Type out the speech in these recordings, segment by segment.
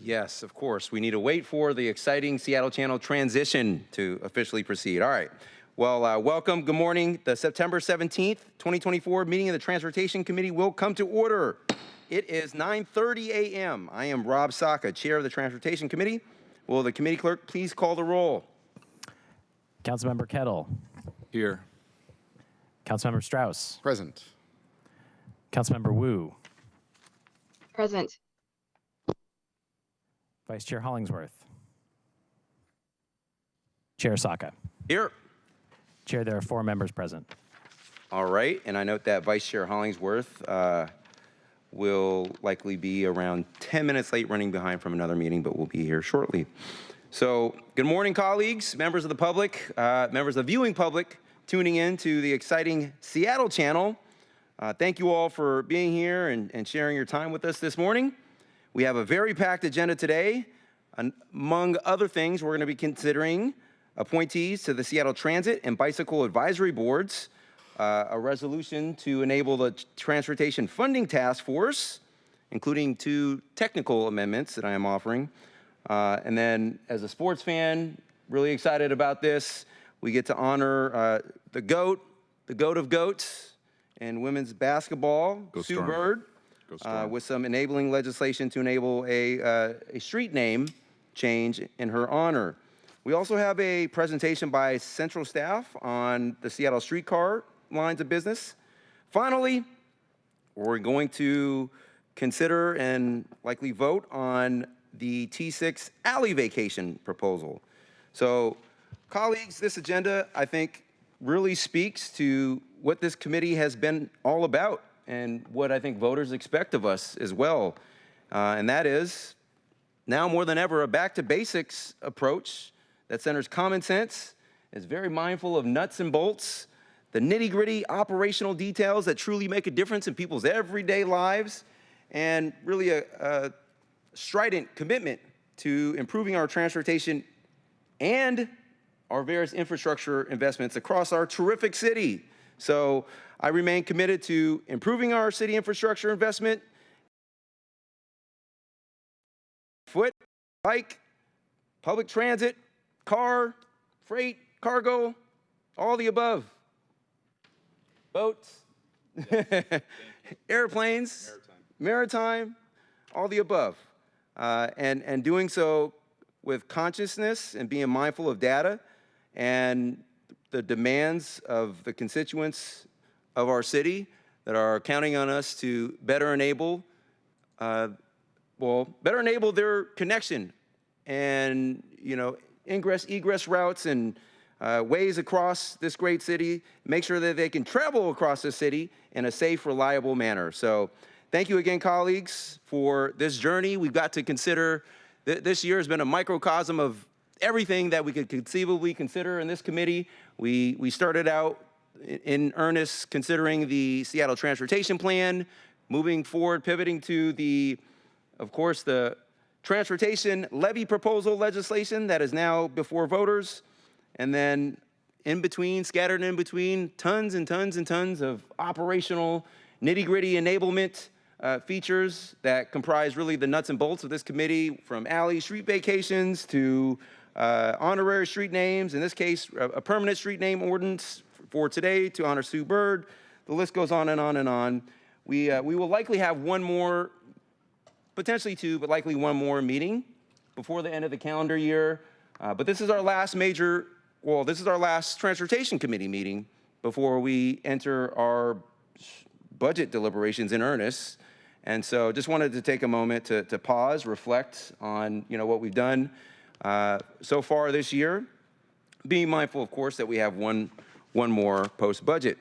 Yes, of course. We need to wait for the exciting Seattle Channel transition to officially proceed. All right. Well, welcome. Good morning. The September 17th, 2024 meeting of the Transportation Committee will come to order. It is 9:30 a.m. I am Rob Saka, Chair of the Transportation Committee. Will the committee clerk please call the roll? Councilmember Kettle. Here. Councilmember Strauss. Present. Councilmember Wu. Present. Vice Chair Hollingsworth. Chair Saka. Here. Chair, there are 4 members present. All right. And I note that Vice Chair Hollingsworth will likely be around 10 minutes late, running behind from another meeting, but will be here shortly. So good morning, colleagues, members of the public, members of the viewing public tuning in to the exciting Seattle Channel. Thank you all for being here and sharing your time with us this morning. We have a very packed agenda today. Among other things, we're going to be considering appointees to the Seattle Transit and Bicycle Advisory Boards, a resolution to enable the Transportation Funding Task Force, including 2 technical amendments that I am offering. And then, as a sports fan, really excited about this. We get to honor the GOAT of GOATs in women's basketball, Sue Bird, with some enabling legislation to enable a street name change in her honor. We also have a presentation by central staff on the Seattle streetcar lines of business. Finally, we're going to consider and likely vote on the T6 alley vacation proposal. So, colleagues, this agenda, I think, really speaks to what this committee has been all about and what I think voters expect of us as well. And that is, now more than ever, a back-to-basics approach that centers common sense, is very mindful of nuts and bolts, the nitty-gritty operational details that truly make a difference in people's everyday lives, and really a strident commitment to improving our transportation and our various infrastructure investments across our terrific city. So I remain committed to improving our city infrastructure investment, foot, bike, public transit, car, freight, cargo, all the above. Boats, airplanes, maritime, all the above. And doing so with consciousness and being mindful of data and the demands of the constituents of our city that are counting on us to better enable, their connection and, ingress, egress routes and ways across this great city, make sure that they can travel across the city in a safe, reliable manner. So thank you again, colleagues, for this journey. We've got to consider, this year has been a microcosm of everything that we could conceivably consider in this committee. We started out in earnest considering the Seattle Transportation Plan, moving forward, pivoting to of course, the Transportation Levy Proposal legislation that is now before voters, and then scattered in between, tons and tons and tons of operational nitty-gritty enablement features that comprise really the nuts and bolts of this committee, from alley street vacations to honorary street names, in this case, a permanent street name ordinance for today to honor Sue Bird. The list goes on and on and on. We will likely have one more, potentially 2, but likely one more meeting before the end of the calendar year. But this is our last Transportation Committee meeting before we enter our budget deliberations in earnest. And so just wanted to take a moment to pause, reflect on what we've done so far this year, being mindful, of course, that we have one more post-budget.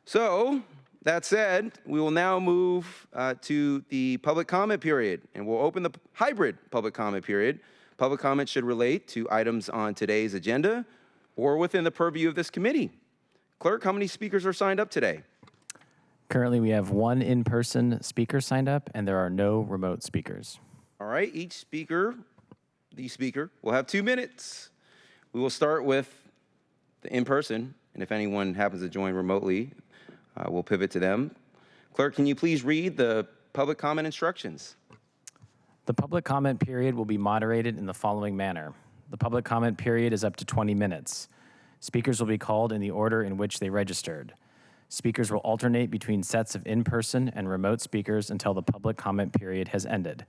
So that said, we will now move to the public comment period, and we'll open the hybrid public comment period. Public comment should relate to items on today's agenda or within the purview of this committee. Clerk, how many speakers are signed up today? Currently, we have 1 in-person speaker signed up, and there are no remote speakers. All right, each speaker, will have 2 minutes. We will start with the in-person, and if anyone happens to join remotely, we'll pivot to them. Clerk, can you please read the public comment instructions? The public comment period will be moderated in the following manner. The public comment period is up to 20 minutes. Speakers will be called in the order in which they registered. Speakers will alternate between sets of in-person and remote speakers until the public comment period has ended.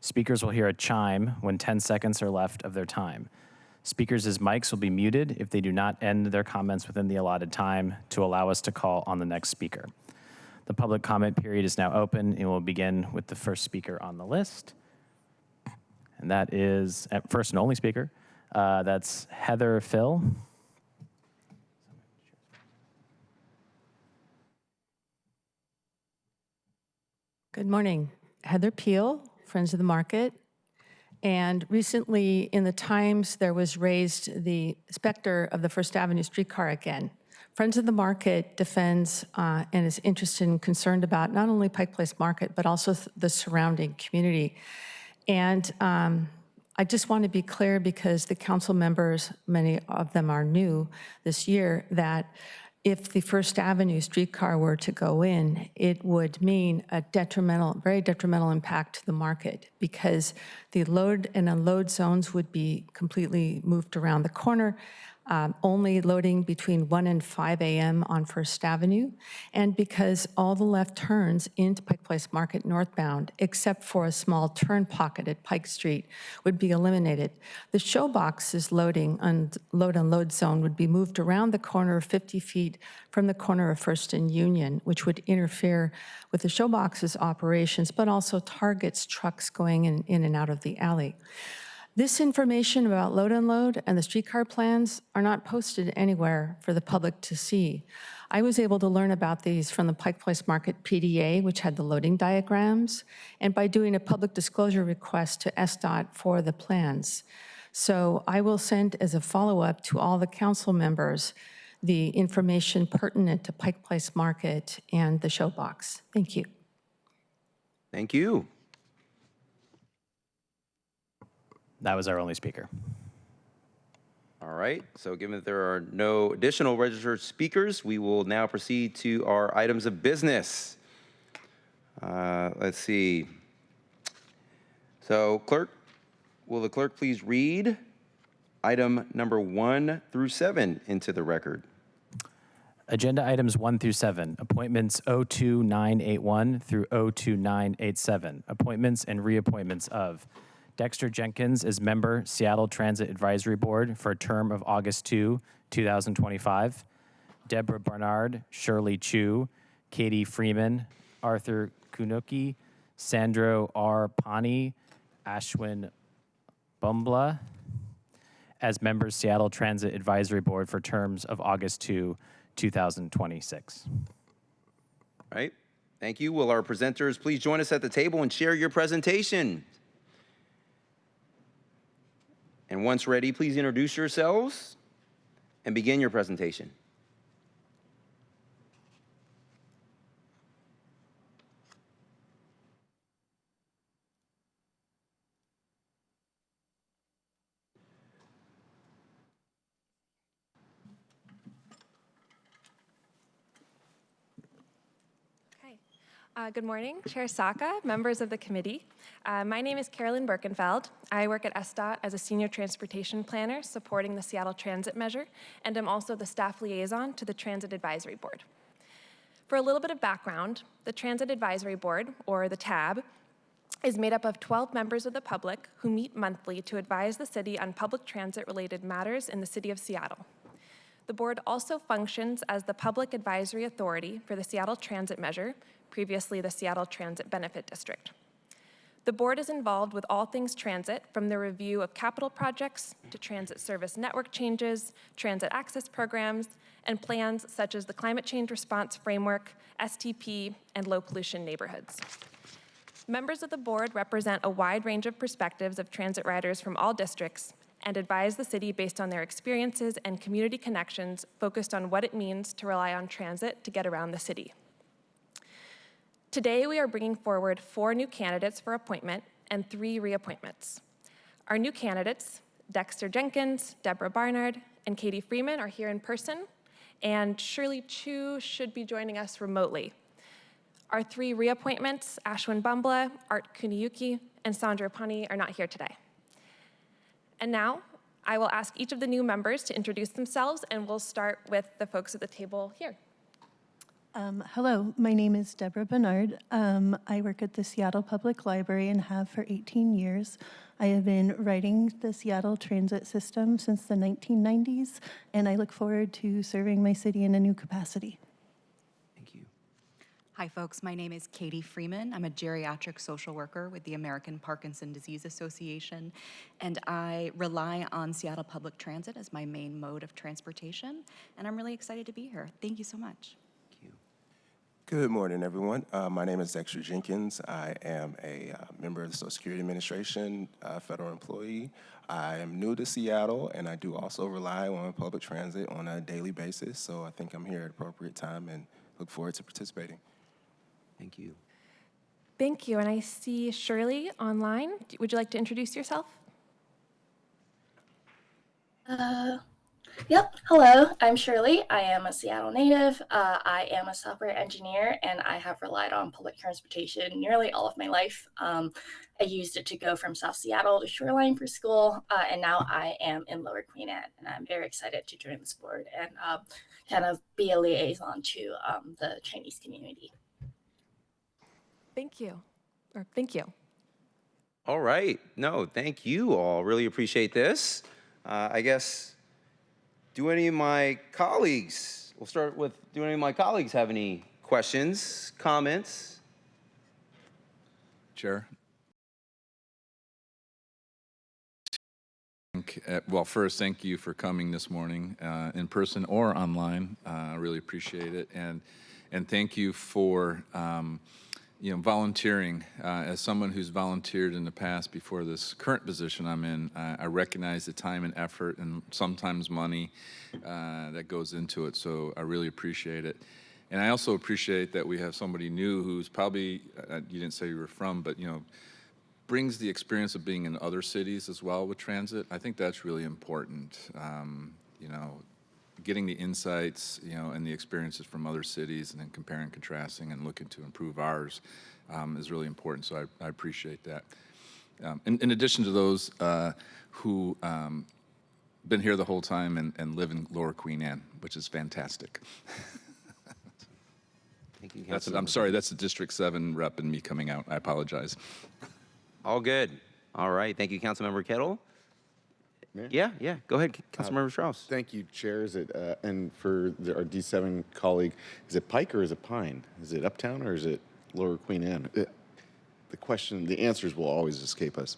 Speakers will hear a chime when 10 seconds are left of their time. Speakers' mics will be muted if they do not end their comments within the allotted time to allow us to call on the next speaker. The public comment period is now open and we'll begin with the first speaker on the list. And that is, first and only speaker, that's Heather Phil. Good morning. Heather Peel, Friends of the Market. And recently in the Times, there was raised the specter of the First Avenue streetcar again. Friends of the Market defends and is interested and concerned about not only Pike Place Market, but also the surrounding community. And I just want to be clear, because the council members, many of them are new this year, that if the First Avenue streetcar were to go in, it would mean a detrimental, very detrimental impact to the market, because the load and unload zones would be completely moved around the corner, only loading between 1 and 5 a.m. on First Avenue, and because all the left turns into Pike Place Market northbound, except for a small turn pocket at Pike Street, would be eliminated. The showbox's loading and load zone would be moved around the corner 50 feet from the corner of First and Union, which would interfere with the showbox's operations, but also targets trucks going in and out of the alley. This information about load unload and the streetcar plans are not posted anywhere for the public to see. I was able to learn about these from the Pike Place Market PDA, which had the loading diagrams, and by doing a public disclosure request to SDOT for the plans. So I will send as a follow-up to all the council members the information pertinent to Pike Place Market and the showbox. Thank you. Thank you. That was our only speaker. All right, so given that there are no additional registered speakers, we will now proceed to our items of business. Let's see. So clerk, will the clerk please read item number 1 through 7 into the record? Agenda items 1 through 7, appointments 02981 through 02987, appointments and reappointments of Dexter Jenkins as member, Seattle Transit Advisory Board for a term of August 2, 2025. Deborah Barnard, Shirley Chu, Katie Freeman, Arthur Kunuki, Sandro R. Pani, Ashwin Bumbla as members, Seattle Transit Advisory Board for terms of August 2, 2026. All right, thank you. Will our presenters please join us at the table and share your presentation? And once ready, please introduce yourselves and begin your presentation. Good morning, Chair Saka, members of the committee. My name is Carolyn Birkenfeld. I work at SDOT as a senior transportation planner supporting the Seattle Transit Measure, and I'm also the staff liaison to the Transit Advisory Board. For a little bit of background, the Transit Advisory Board, or the TAB, is made up of 12 members of the public who meet monthly to advise the city on public transit-related matters in the city of Seattle. The board also functions as the public advisory authority for the Seattle Transit Measure, previously the Seattle Transit Benefit District. The board is involved with all things transit, from the review of capital projects to transit service network changes, transit access programs, and plans such as the Climate Change Response Framework, STP, and low pollution neighborhoods. Members of the board represent a wide range of perspectives of transit riders from all districts and advise the city based on their experiences and community connections focused on what it means to rely on transit to get around the city. Today, we are bringing forward 4 new candidates for appointment and 3 reappointments. Our new candidates, Dexter Jenkins, Deborah Barnard, and Katie Freeman, are here in person, and Shirley Chu should be joining us remotely. Our 3 reappointments, Ashwin Bambla, Art Kuniyuki, and Sandra Pani, are not here today. And now, I will ask each of the new members to introduce themselves, and we'll start with the folks at the table here. Hello, my name is Deborah Bernard. I work at the Seattle Public Library and have for 18 years. I have been writing the Seattle transit system since the 1990s, and I look forward to serving my city in a new capacity. Thank you. Hi, folks. My name is Katie Freeman. I'm a geriatric social worker with the American Parkinson Disease Association, and I rely on Seattle Public Transit as my main mode of transportation, and I'm really excited to be here. Thank you so much. Good morning, everyone. My name is Dexter Jenkins. I am a member of the Social Security Administration, federal employee. I am new to Seattle, and I do also rely on public transit on a daily basis, so I think I'm here at appropriate time and look forward to participating. Thank you. Thank you, and I see Shirley online. Would you like to introduce yourself? Yep. Hello, I'm Shirley. I am a Seattle native. I am a software engineer, and I have relied on public transportation nearly all of my life. I used it to go from South Seattle to Shoreline for school, and now I am in Lower Queen Anne, and I'm very excited to join this board and kind of be a liaison to the Chinese community. Thank you. Or thank you. All right. No, thank you all. Really appreciate this. I guess, do any of my colleagues, we'll start with, do any of my colleagues have any questions, comments? Chair. Well, first, thank you for coming this morning in person or online. I really appreciate it. And thank you for volunteering. As someone who's volunteered in the past before this current position I'm in, I recognize the time and effort and sometimes money that goes into it, so I really appreciate it. And I also appreciate that we have somebody new who's probably, you didn't say you were from, but brings the experience of being in other cities as well with transit. I think that's really important. Getting the insights, and the experiences from other cities and then comparing and contrasting and looking to improve ours is really important. So I appreciate that. In addition to those who been here the whole time and live in Lower Queen Anne, which is fantastic. Thank you, I'm sorry, that's the District 7 rep and me coming out. I apologize. All good. All right. Thank you, Councilmember Kettle. Yeah. Go ahead, Councilmember Strauss. Thank you, Chair. Is it, and for our D7 colleague, is it Pike or is it Pine? Is it Uptown or is it Lower Queen Anne? The answers will always escape us.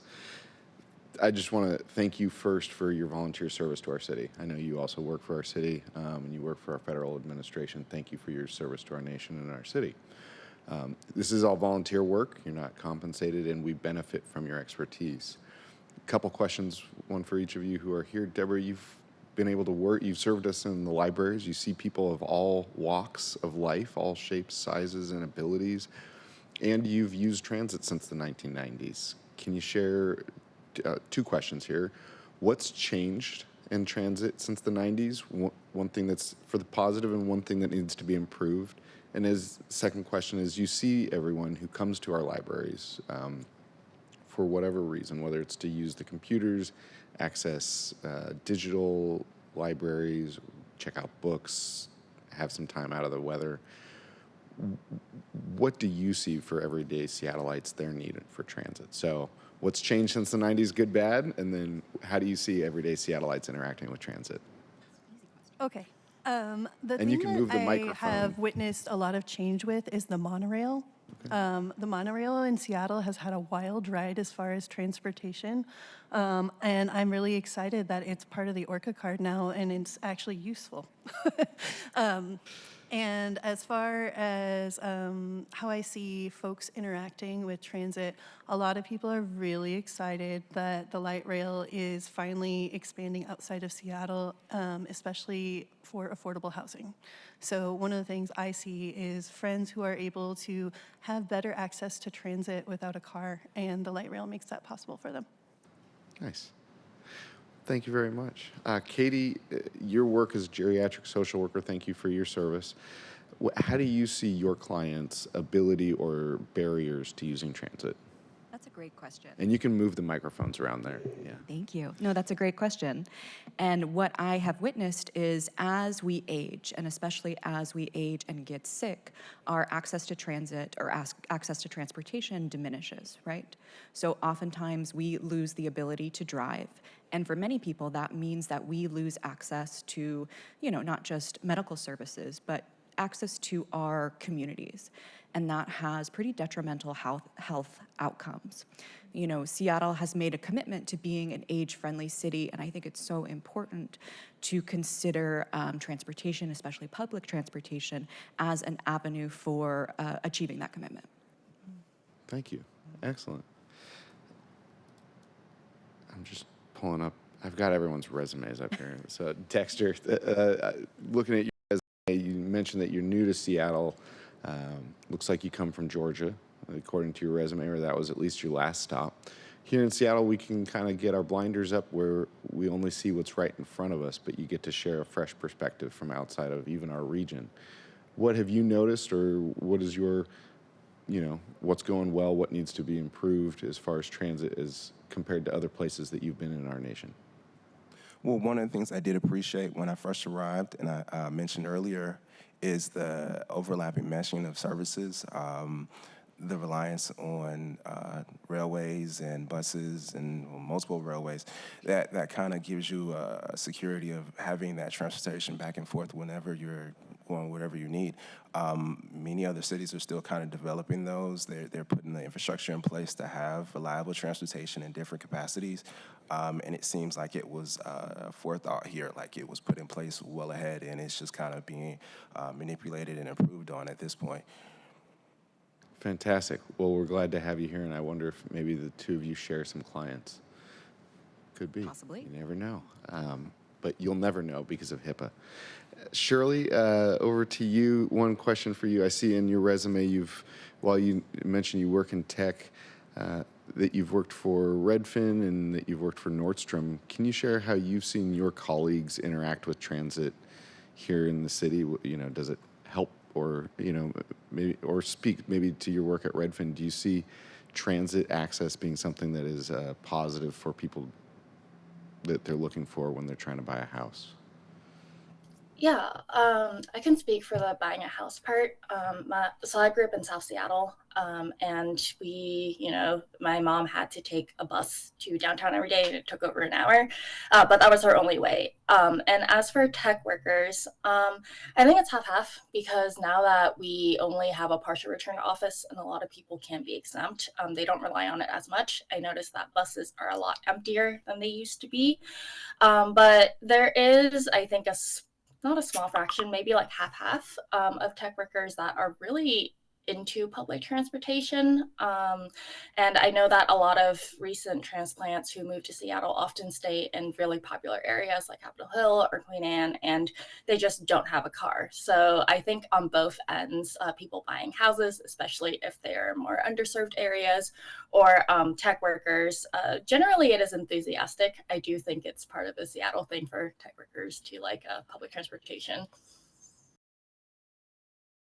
I just want to thank you first for your volunteer service to our city. I know you also work for our city and you work for our federal administration. Thank you for your service to our nation and our city. This is all volunteer work. You're not compensated, and we benefit from your expertise. Couple questions, one for each of you who are here. Deborah, you've been able to work, you've served us in the libraries. You see people of all walks of life, all shapes, sizes, and abilities, and you've used transit since the 1990s. Can you share two questions here? What's changed in transit since the 90s? One thing that's for the positive and one thing that needs to be improved. And as second question is, you see everyone who comes to our libraries, for whatever reason, whether it's to use the computers, access digital libraries, check out books, have some time out of the weather. What do you see for everyday Seattleites they're needed for transit? So what's changed since the 90s, good, bad? And then how do you see everyday Seattleites interacting with transit? Okay. The And thing you can move the that I microphone. have witnessed a lot of change with is the monorail. Okay. The monorail in Seattle has had a wild ride as far as transportation, and I'm really excited that it's part of the Orca card now, and it's actually useful. And as far as how I see folks interacting with transit, a lot of people are really excited that the light rail is finally expanding outside of Seattle, especially for affordable housing. So one of the things I see is friends who are able to have better access to transit without a car, and the light rail makes that possible for them. Nice. Thank you very much. Katie, your work as geriatric social worker, thank you for your service. How do you see your clients' ability or barriers to using transit? That's a great question. And you can move the microphones around there. Yeah. Thank you. No, that's a great question. And what I have witnessed is as we age, and especially as we age and get sick, our access to transit or access to transportation diminishes, right? So oftentimes we lose the ability to drive. And for many people, that means that we lose access to, not just medical services, but access to our communities. And that has pretty detrimental health outcomes. Seattle has made a commitment to being an age-friendly city, and I think it's so important to consider transportation, especially public transportation, as an avenue for achieving that commitment. Thank you. Excellent. I'm just pulling up. I've got everyone's resumes up here. So, Dexter, looking at your resume, you mentioned that you're new to Seattle. Looks like you come from Georgia, according to your resume, or that was at least your last stop. Here in Seattle, we can kind of get our blinders up where we only see what's right in front of us, but you get to share a fresh perspective from outside of even our region. What have you noticed, or what is your, what's going well, what needs to be improved as far as transit is compared to other places that you've been in our nation? Well, one of the things I did appreciate when I first arrived, and I mentioned earlier, is the overlapping meshing of services, the reliance on railways and buses and multiple railways. That kind of gives you a security of having that transportation back and forth whenever you're going wherever you need. Many other cities are still kind of developing those. They're putting the infrastructure in place to have reliable transportation in different capacities. And it seems like it was forethought here, like it was put in place well ahead, and it's just kind of being manipulated and improved on at this point. Fantastic. Well, we're glad to have you here, and I wonder if maybe the two of you share some clients. Could be. Possibly. You never know. But you'll never know because of HIPAA. Shirley, over to you. One question for you. I see in your resume while you mentioned you work in tech, that you've worked for Redfin and that you've worked for Nordstrom. Can you share how you've seen your colleagues interact with transit here in the city? Does it help, or speak maybe to your work at Redfin? Do you see transit access being something that is positive for people that they're looking for when they're trying to buy a house? Yeah, I can speak for the buying a house part. So I grew up in South Seattle, and my mom had to take a bus to downtown every day, and it took over an hour, but that was her only way. And as for tech workers, I think it's half-half, because now that we only have a partial return to office and a lot of people can be exempt, they don't rely on it as much. I noticed that buses are a lot emptier than they used to be. But there is, I think, not a small fraction, maybe like half of tech workers that are really into public transportation. And I know that a lot of recent transplants who move to Seattle often stay in really popular areas like Capitol Hill or Queen Anne, and they just don't have a car. So I think on both ends, people buying houses, especially if they're more underserved areas, or tech workers, generally it is enthusiastic. I do think it's part of the Seattle thing for tech workers to like public transportation.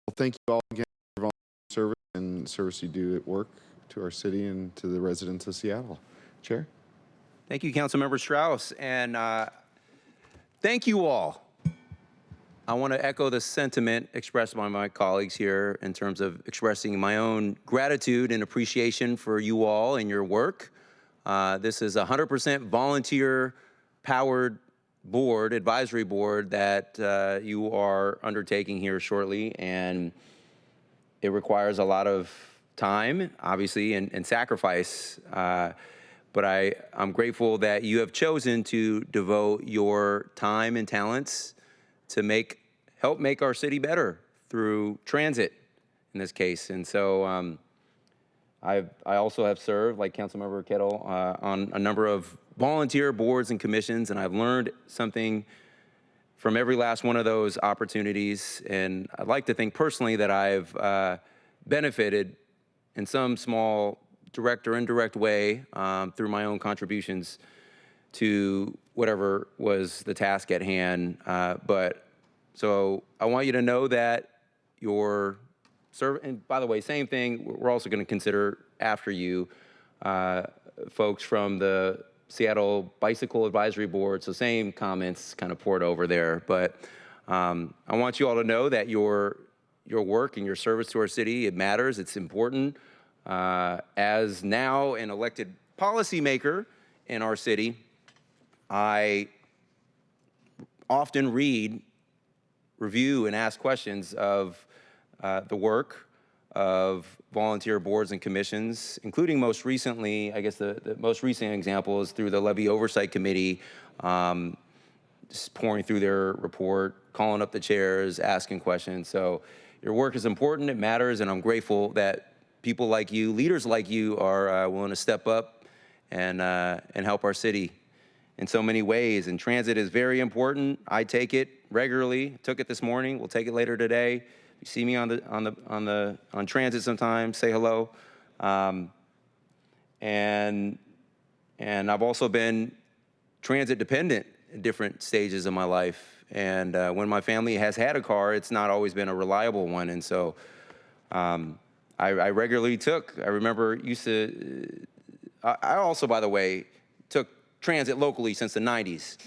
Well, thank you all again for volunteer service and service you do at work to our city and to the residents of Seattle. Chair? Thank you, Councilmember Strauss, and thank you all. I want to echo the sentiment expressed by my colleagues here in terms of expressing my own gratitude and appreciation for you all and your work. This is a 100% volunteer-powered advisory board that you are undertaking here shortly, and it requires a lot of time, obviously, and sacrifice. But I'm grateful that you have chosen to devote your time and talents to help make our city better through transit in this case. And so I also have served, like Councilmember Kettle, on a number of volunteer boards and commissions, and I've learned something from every last one of those opportunities. And I'd like to think personally that I've benefited in some small direct or indirect way through my own contributions to whatever was the task at hand. So I want you to know that your service. And by the way, same thing, we're also going to consider after you folks from the Seattle Bicycle Advisory Board. So same comments kind of poured over there. But I want you all to know that your work and your service to our city, it matters, it's important. As now an elected policymaker in our city, I often read, review, and ask questions of the work of volunteer boards and commissions, including most recently, I guess the most recent example is through the Levy Oversight Committee, just pouring through their report, calling up the chairs, asking questions. So your work is important, it matters, and I'm grateful that people like you, leaders like you, are willing to step up and help our city in so many ways. And transit is very important. I take it regularly. Took it this morning. We'll take it later today. If you see me on transit sometimes, say hello. And I've also been transit dependent at different stages of my life. And when my family has had a car, it's not always been a reliable one. And so I regularly took. I remember I also, by the way, took transit locally since the 90s.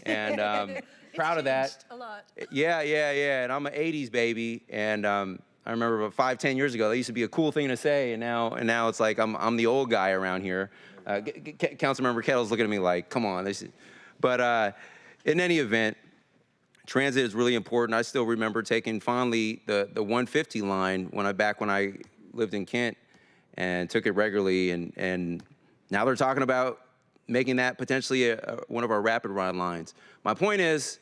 And proud of that. A lot. Yeah. And I'm an 80s baby. And I remember about 5-10 years ago, that used to be a cool thing to say. And now it's like I'm the old guy around here. Councilmember Kettle's looking at me like, come on. But in any event, transit is really important. I still remember taking fondly the 150 line when I lived in Kent and took it regularly. And now they're talking about making that potentially one of our rapid ride lines. My point is,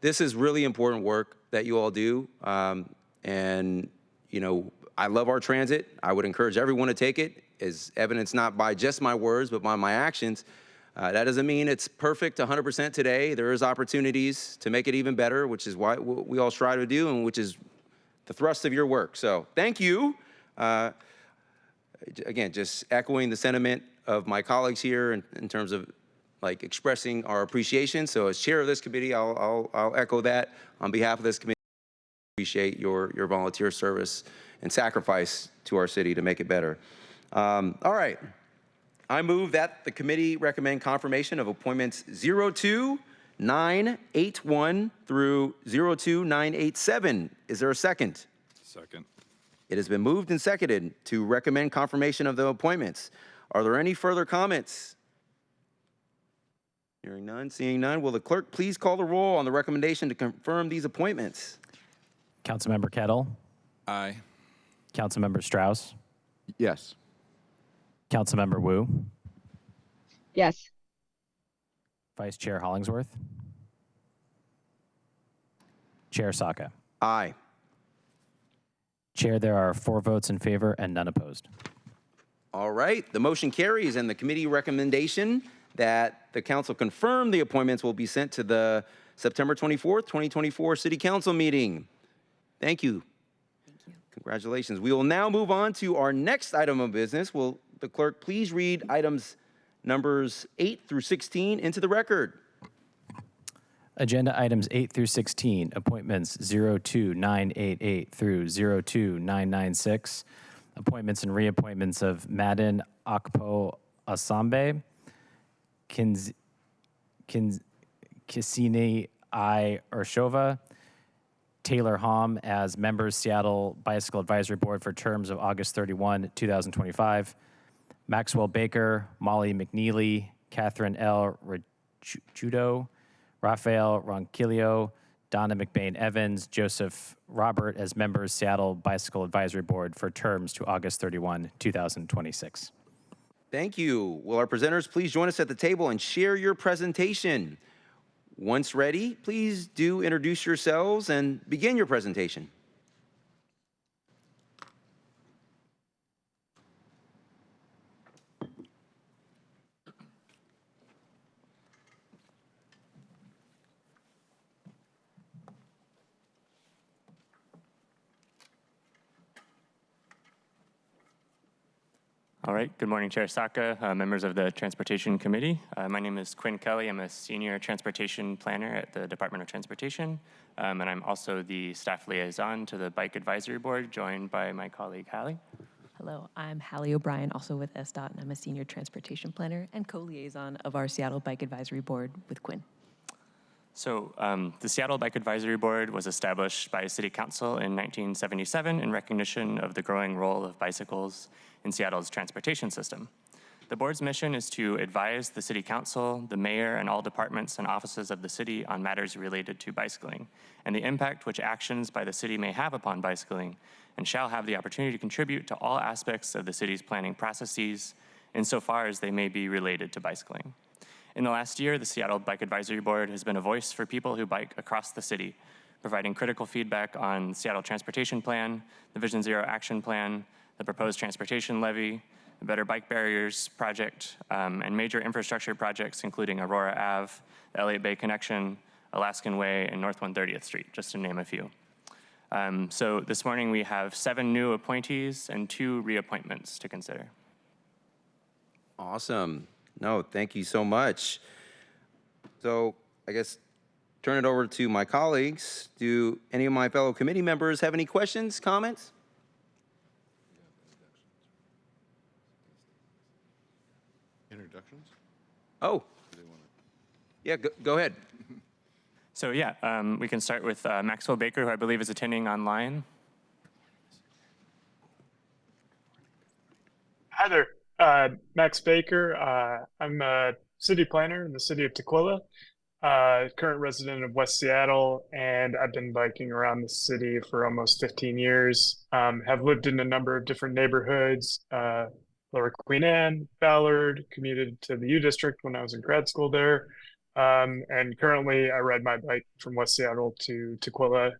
this is really important work that you all do. And, you know, I love our transit. I would encourage everyone to take it, as evidenced not by just my words, but by my actions. That doesn't mean it's perfect 100% today. There is opportunities to make it even better, which is what we all strive to do and which is the thrust of your work. So thank you. Again, just echoing the sentiment of my colleagues here in terms of like expressing our appreciation. So as chair of this committee, I'll echo that on behalf of this committee. Appreciate your volunteer service and sacrifice to our city to make it better. All right. I move that the committee recommend confirmation of appointments 02981 through 02987. Is there a second? Second. It has been moved and seconded to recommend confirmation of the appointments. Are there any further comments? Hearing none, seeing none, will the clerk please call the roll on the recommendation to confirm these appointments? Councilmember Kettle, Aye. Councilmember Strauss, Yes. Councilmember Wu, Yes. Vice Chair Hollingsworth, Chair Saka. Aye. Chair, there are 4 votes in favor and none opposed. All right, the motion carries, and the committee recommendation that the council confirm the appointments will be sent to the September 24th, 2024 City Council meeting. Thank you. Thank you. Congratulations. We will now move on to our next item of business. Will the clerk please read items numbers 8 through 16 into the record? Agenda items 8 through 16, appointments 02988 through 02996, appointments and reappointments of Madden Akpo Asambe, Kisine I. Urshova, Taylor Hom as members Seattle Bicycle Advisory Board for terms of August 31, 2025, Maxwell Baker, Molly McNeely, Catherine L. Rajudo, Rafael Ronquillo, Donna McBain Evans, Joseph Robert as members Seattle Bicycle Advisory Board for terms to August 31, 2026. Thank you. Will our presenters please join us at the table and share your presentation? Once ready, please do introduce yourselves and begin your presentation. All right. Good morning, Chair Saka, members of the Transportation Committee. My name is Quinn Kelly. I'm a Senior Transportation Planner at the Department of Transportation, and I'm also the Staff Liaison to the Bike Advisory Board, joined by my colleague, Hallie. Hello, I'm Hallie O'Brien, also with SDOT, and I'm a Senior Transportation Planner and co-liaison of our Seattle Bike Advisory Board with Quinn. So the Seattle Bike Advisory Board was established by City Council in 1977 in recognition of the growing role of bicycles in Seattle's transportation system. The board's mission is to advise the City Council, the mayor, and all departments and offices of the city on matters related to bicycling and the impact which actions by the city may have upon bicycling, and shall have the opportunity to contribute to all aspects of the city's planning processes insofar as they may be related to bicycling. In the last year, the Seattle Bike Advisory Board has been a voice for people who bike across the city, providing critical feedback on the Seattle Transportation Plan, the Vision Zero Action Plan, the proposed transportation levy, the Better Bike Barriers Project, and major infrastructure projects including Aurora Ave, the Elliott Bay Connection, Alaskan Way, and North 130th Street, just to name a few. So this morning we have 7 new appointees and 2 reappointments to consider. Awesome. No, thank you so much. So I guess turn it over to my colleagues. Do any of my fellow committee members have any questions, comments? Introductions? Oh, yeah, go ahead. So yeah, we can start with Maxwell Baker, who I believe is attending online. Hi there, Max Baker. I'm a city planner in the city of Tukwila, current resident of West Seattle, and I've been biking around the city for almost 15 years. Have lived in a number of different neighborhoods, Lower Queen Anne, Ballard, commuted to the U District when I was in grad school there. And currently I ride my bike from West Seattle to Tukwila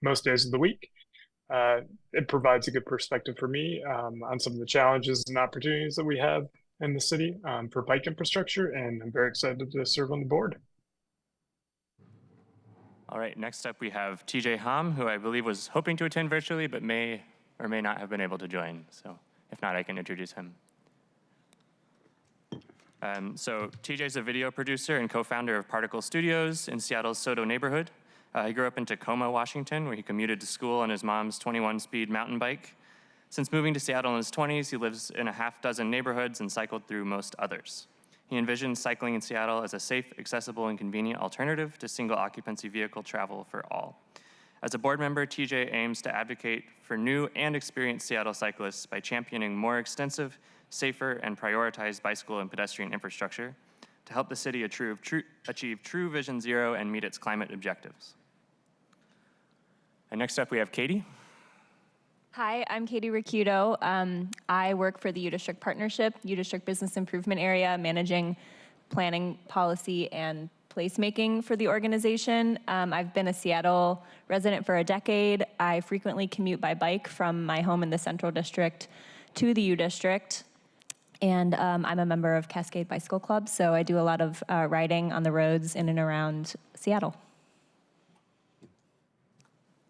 most days of the week. It provides a good perspective for me on some of the challenges and opportunities that we have in the city for bike infrastructure, and I'm very excited to serve on the board. All right, next up we have TJ Hom, who I believe was hoping to attend virtually, but may or may not have been able to join. So if not, I can introduce him. So TJ is a video producer and co-founder of Particle Studios in Seattle's Soto neighborhood. He grew up in Tacoma, Washington, where he commuted to school on his mom's 21-speed mountain bike. Since moving to Seattle in his 20s, he lives in a half-dozen neighborhoods and cycled through most others. He envisions cycling in Seattle as a safe, accessible, and convenient alternative to single-occupancy vehicle travel for all. As a board member, TJ aims to advocate for new and experienced Seattle cyclists by championing more extensive, safer, and prioritized bicycle and pedestrian infrastructure to help the city achieve true Vision Zero and meet its climate objectives. And next up, we have Katie. Hi, I'm Katie Ricciuto. I work for the U District Partnership, U District Business Improvement Area, managing planning, policy, and placemaking for the organization. I've been a Seattle resident for a decade. I frequently commute by bike from my home in the Central District to the U District. And I'm a member of Cascade Bicycle Club, so I do a lot of riding on the roads in and around Seattle.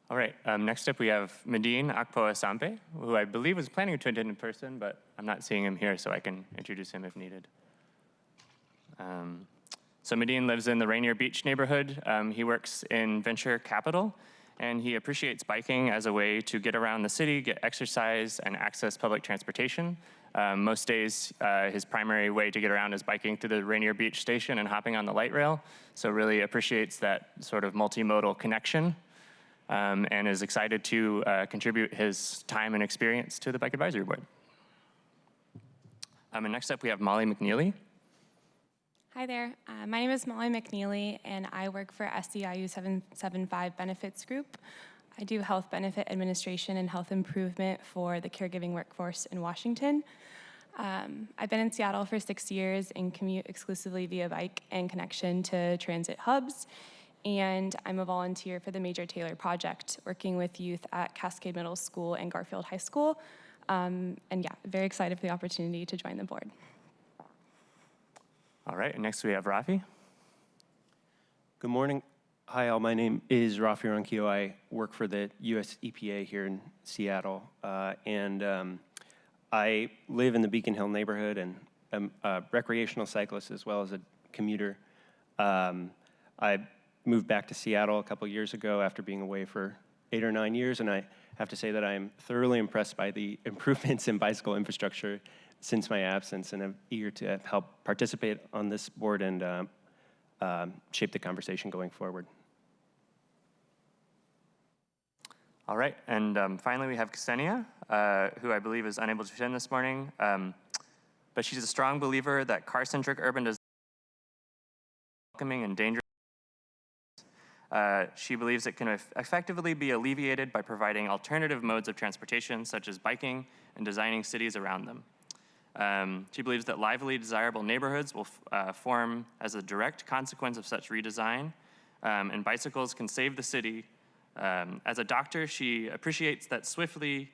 All right, next up we have Medine Akpo-Asampe, who I believe was planning to attend in person, but I'm not seeing him here, so I can introduce him if needed. So Medine lives in the Rainier Beach neighborhood. He works in venture capital, and he appreciates biking as a way to get around the city, get exercise, and access public transportation. Most days, his primary way to get around is biking through the Rainier Beach station and hopping on the light rail, so really appreciates that sort of multimodal connection. And is excited to contribute his time and experience to the Bike Advisory Board. And next up, we have Molly McNeely. Hi there. My name is Molly McNeely, and I work for SEIU 775 Benefits Group. I do health benefit administration and health improvement for the caregiving workforce in Washington. I've been in Seattle for 6 years and commute exclusively via bike and connection to transit hubs. And I'm a volunteer for the Major Taylor Project, working with youth at Cascade Middle School and Garfield High School. And yeah, very excited for the opportunity to join the board. All right, and next we have Rafi. Good morning. Hi, all. My name is Rafi Ronquillo. I work for the U.S. EPA here in Seattle. I I live in the Beacon Hill neighborhood and am a recreational cyclist as well as a commuter. I moved back to Seattle a couple years ago after being away for 8 or 9 years, and I have to say that I'm thoroughly impressed by the improvements in bicycle infrastructure since my absence, and I'm eager to help participate on this board and shape the conversation going forward. All right, and finally we have Ksenia, who I believe is unable to attend this morning, but she's a strong believer that car-centric urban design is welcoming and dangerous. She believes it can effectively be alleviated by providing alternative modes of transportation, such as biking, and designing cities around them. She believes that lively, desirable neighborhoods will form as a direct consequence of such redesign, and bicycles can save the city. As a doctor, she appreciates that swiftly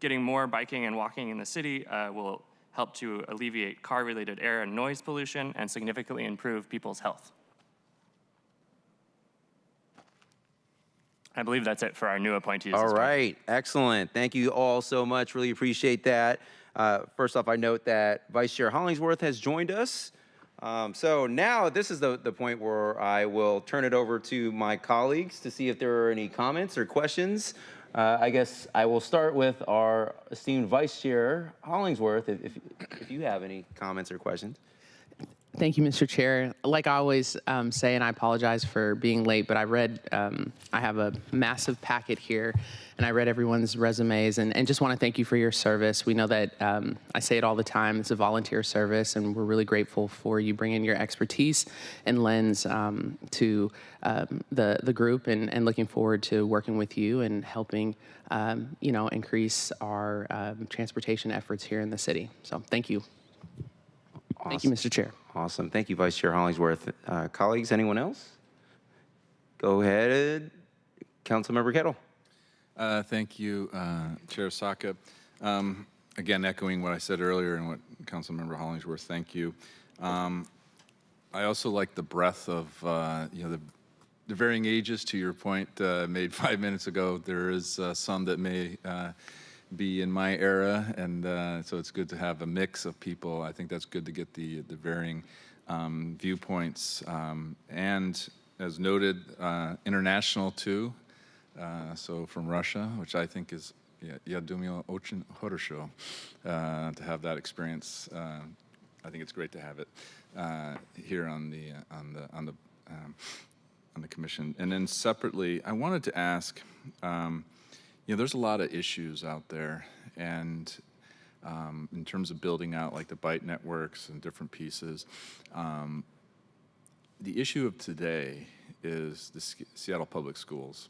getting more biking and walking in the city will help to alleviate car-related air and noise pollution and significantly improve people's health. I believe that's it for our new appointees. All right, excellent. Thank you all so much. Really appreciate that. First off, I note that Vice Chair Hollingsworth has joined us. So now this is the point where I will turn it over to my colleagues to see if there are any comments or questions. I guess I will start with our esteemed Vice Chair Hollingsworth, if you have any comments or questions. Thank you, Mr. Chair. Like I always say, and I apologize for being late, but I read, I have a massive packet here, and I read everyone's resumes, and just want to thank you for your service. We know that, I say it all the time, it's a volunteer service, and we're really grateful for you bringing your expertise and lens to the group, and looking forward to working with you and helping, you know, increase our transportation efforts here in the city. So thank you. Awesome. Thank you, Mr. Chair. Awesome. Thank you, Vice Chair Hollingsworth. Colleagues, anyone else? Go ahead, Councilmember Kettle. Thank you, Chair Saka. Again, echoing what I said earlier and what Councilmember Hollingsworth, thank you. I also like the breadth of you know, the varying ages. To your point made 5 minutes ago, there is some that may be in my era, and so it's good to have a mix of people. I think that's good to get the varying viewpoints, and as noted, international too. So from Russia, which I think is я думаю очень хорошо to have that experience. I think it's great to have it here on the commission. And then separately, I wanted to ask. You know, there's a lot of issues out there, and in terms of building out like the bike networks and different pieces, the issue of today is the Seattle Public Schools.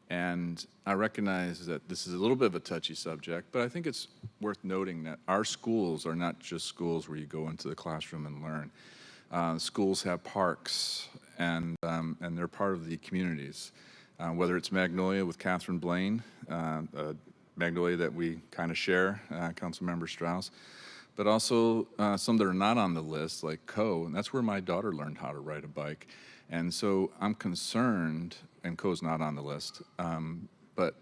And I recognize that this is a little bit of a touchy subject, but I think it's worth noting that our schools are not just schools where you go into the classroom and learn. Schools have parks, and they're part of the communities. Whether it's Magnolia with Catherine Blaine, Magnolia that we kind of share, Councilmember Strauss, but also some that are not on the list, like Co, and that's where my daughter learned how to ride a bike. And so I'm concerned, and Co's not on the list, but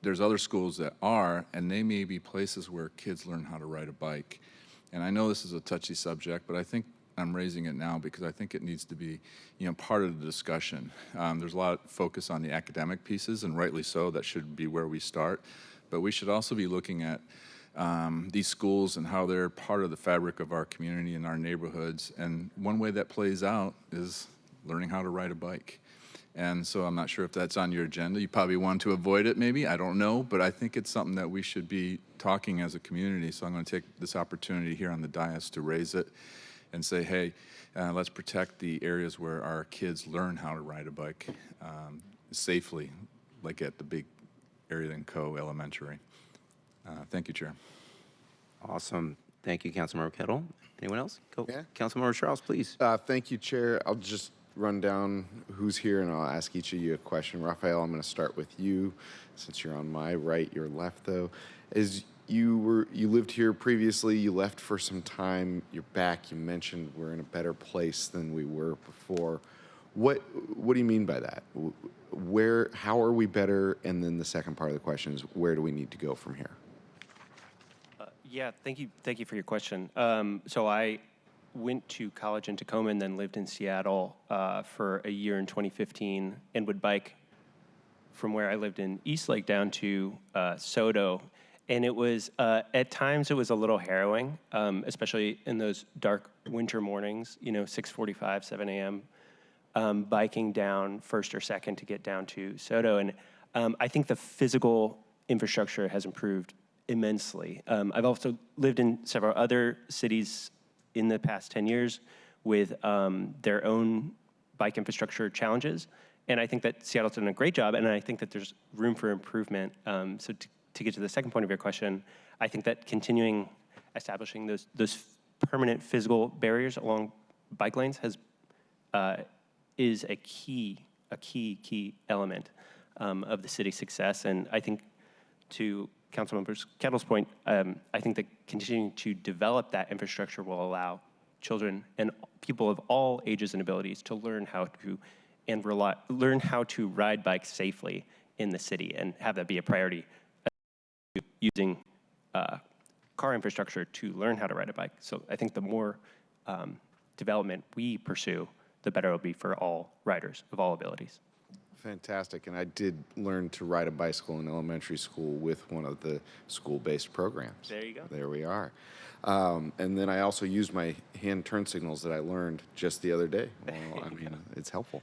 there's other schools that are, and they may be places where kids learn how to ride a bike. And I know this is a touchy subject, but I think I'm raising it now because I think it needs to be, you know, part of the discussion. There's a lot of focus on the academic pieces, and rightly so. That should be where we start. But we should also be looking at these schools and how they're part of the fabric of our community and our neighborhoods. And one way that plays out is learning how to ride a bike. And so I'm not sure if that's on your agenda. You probably want to avoid it, maybe. I don't know. But I think it's something that we should be talking as a community. So I'm going to take this opportunity here on the dais to raise it and say, hey, let's protect the areas where our kids learn how to ride a bike safely, like at the big area in Co Elementary. Thank you, Chair. Awesome. Thank you, Councilmember Kettle. Anyone else? Go. Yeah. Councilmember Strauss, please. Thank you, Chair. I'll just run down who's here, and I'll ask each of you a question. Raphael, I'm going to start with you, since you're on my right, your left, though. You lived here previously, you left for some time, you're back, you mentioned we're in a better place than we were before. What do you mean by that? How are we better? And then the second part of the question is, where do we need to go from here? Yeah, thank you for your question. So I went to college in Tacoma and then lived in Seattle for a year in 2015 and would bike from where I lived in Eastlake down to Soto. And it was, at times it was a little harrowing, especially in those dark winter mornings, 6:45, 7 a.m., biking down First or Second to get down to Soto. And I think the physical infrastructure has improved immensely. I've also lived in several other cities in the past 10 years with their own bike infrastructure challenges. And I think that Seattle's done a great job, and I think that there's room for improvement. So to get to the second point of your question, I think that continuing establishing those permanent physical barriers along bike lanes is a key element of the city's success. And I think, to Councilmember Kettle's point, I think that continuing to develop that infrastructure will allow children and people of all ages and abilities to learn how to ride bikes safely in the city and have that be a priority, using car infrastructure to learn how to ride a bike. So I think the more development we pursue, the better it'll be for all riders of all abilities. Fantastic. And I did learn to ride a bicycle in elementary school with one of the school-based programs. There you go. There we are. And then I also used my hand turn signals that I learned just the other day. Well, I mean, it's helpful.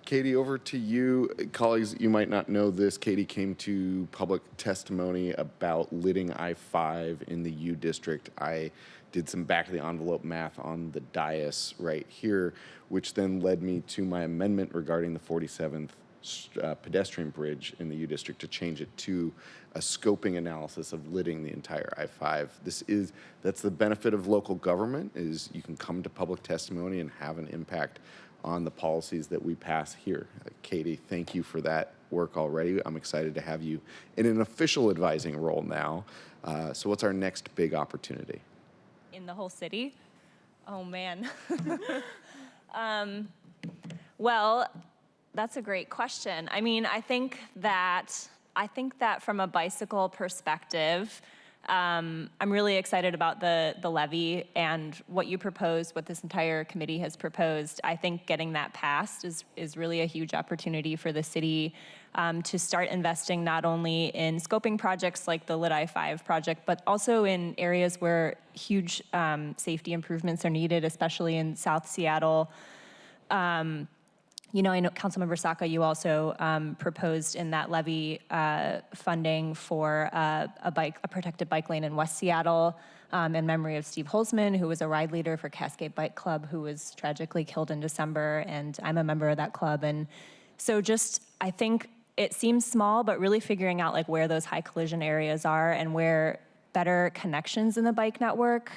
Katie, over to you. Colleagues, you might not know this. Katie came to public testimony about lidding I-5 in the U District. I did some back-of-the-envelope math on the dais right here, which then led me to my amendment regarding the 47th pedestrian bridge in the U District to change it to a scoping analysis of lidding the entire I-5. That's the benefit of local government, is you can come to public testimony and have an impact on the policies that we pass here. Katie, thank you for that work already. I'm excited to have you in an official advising role now. So what's our next big opportunity? In the whole city? Oh, man. Well, that's a great question. I mean, I think that from a bicycle perspective, I'm really excited about the levy and what you proposed, what this entire committee has proposed. I think getting that passed is really a huge opportunity for the city to start investing not only in scoping projects like the Lit I-5 project, but also in areas where huge safety improvements are needed, especially in South Seattle. I know Councilmember Saka, you also proposed in that levy funding for a protected bike lane in West Seattle in memory of Steve Holzman, who was a ride leader for Cascade Bike Club, who was tragically killed in December, and I'm a member of that club. And so I think it seems small, but really figuring out like where those high collision areas are and where better connections in the bike network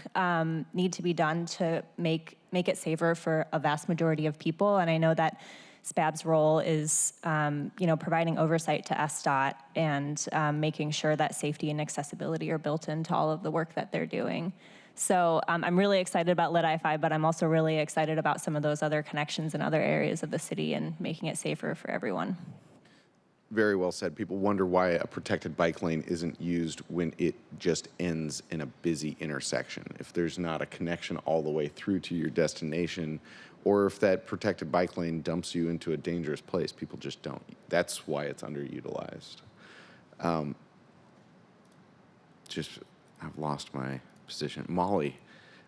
need to be done to make it safer for a vast majority of people. And I know that SPAB's role is, providing oversight to SDOT and making sure that safety and accessibility are built into all of the work that they're doing. So I'm really excited about Lit I-5, but I'm also really excited about some of those other connections in other areas of the city and making it safer for everyone. Very well said. People wonder why a protected bike lane isn't used when it just ends in a busy intersection. If there's not a connection all the way through to your destination, or if that protected bike lane dumps you into a dangerous place, people just don't. That's why it's underutilized. I've lost my position. Molly,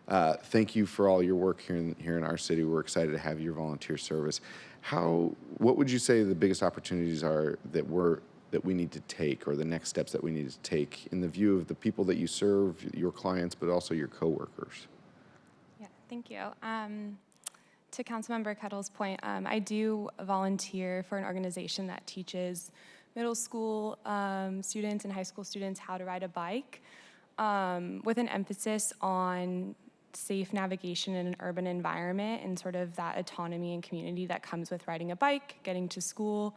thank you for all your work here in our city. We're excited to have your volunteer service. What would you say the biggest opportunities are that we need to take, or the next steps that we need to take in the view of the people that you serve, your clients, but also your coworkers? Yeah, thank you. To Councilmember Kettle's point, I do volunteer for an organization that teaches middle school students and high school students how to ride a bike, with an emphasis on safe navigation in an urban environment and sort of that autonomy and community that comes with riding a bike, getting to school,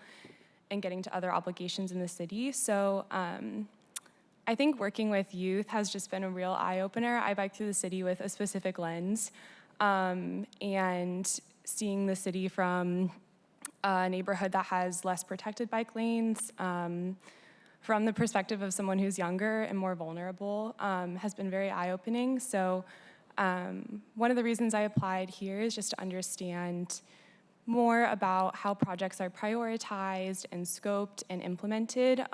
and getting to other obligations in the city. So I think working with youth has just been a real eye-opener. I bike through the city with a specific lens, and seeing the city from a neighborhood that has less protected bike lanes, from the perspective of someone who's younger and more vulnerable has been very eye-opening. So one of the reasons I applied here is just to understand more about how projects are prioritized and scoped and implemented,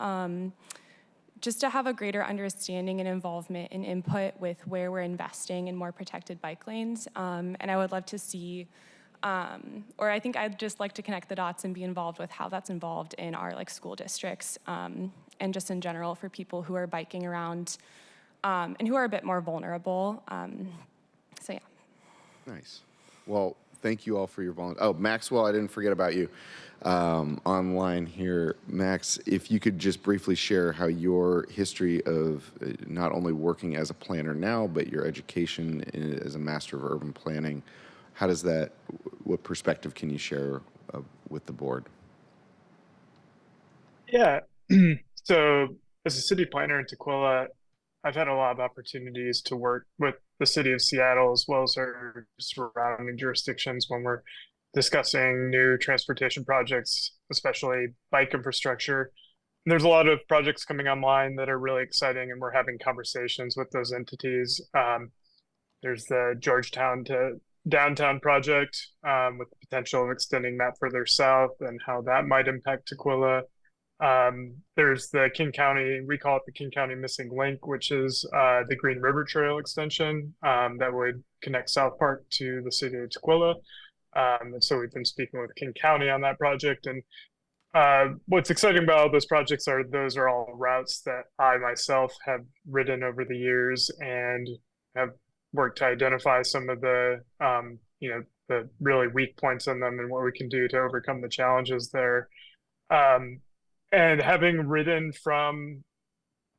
just to have a greater understanding and involvement and input with where we're investing in more protected bike lanes. And I would love to see, or I think I'd just like to connect the dots and be involved with how that's involved in our school districts and just in general for people who are biking around and who are a bit more vulnerable. So yeah. Nice. Well, thank you all for your volunteer. Oh, Maxwell, I didn't forget about you online here. Max, if you could just briefly share how your history of not only working as a planner now, but your education as a Master of Urban Planning, how does that, what perspective can you share with the board? Yeah. So as a city planner in Tukwila, I've had a lot of opportunities to work with the city of Seattle as well as our surrounding jurisdictions when we're discussing new transportation projects, especially bike infrastructure. And there's a lot of projects coming online that are really exciting, and we're having conversations with those entities. There's the Georgetown to downtown project with the potential of extending that further south and how that might impact Tukwila. There's the King County, we call it the King County Missing Link, which is the Green River Trail extension that would connect South Park to the city of Tukwila. And so we've been speaking with King County on that project. And what's exciting about all those projects are those are all routes that I myself have ridden over the years and have worked to identify some of the, the really weak points in them and what we can do to overcome the challenges there. And having ridden from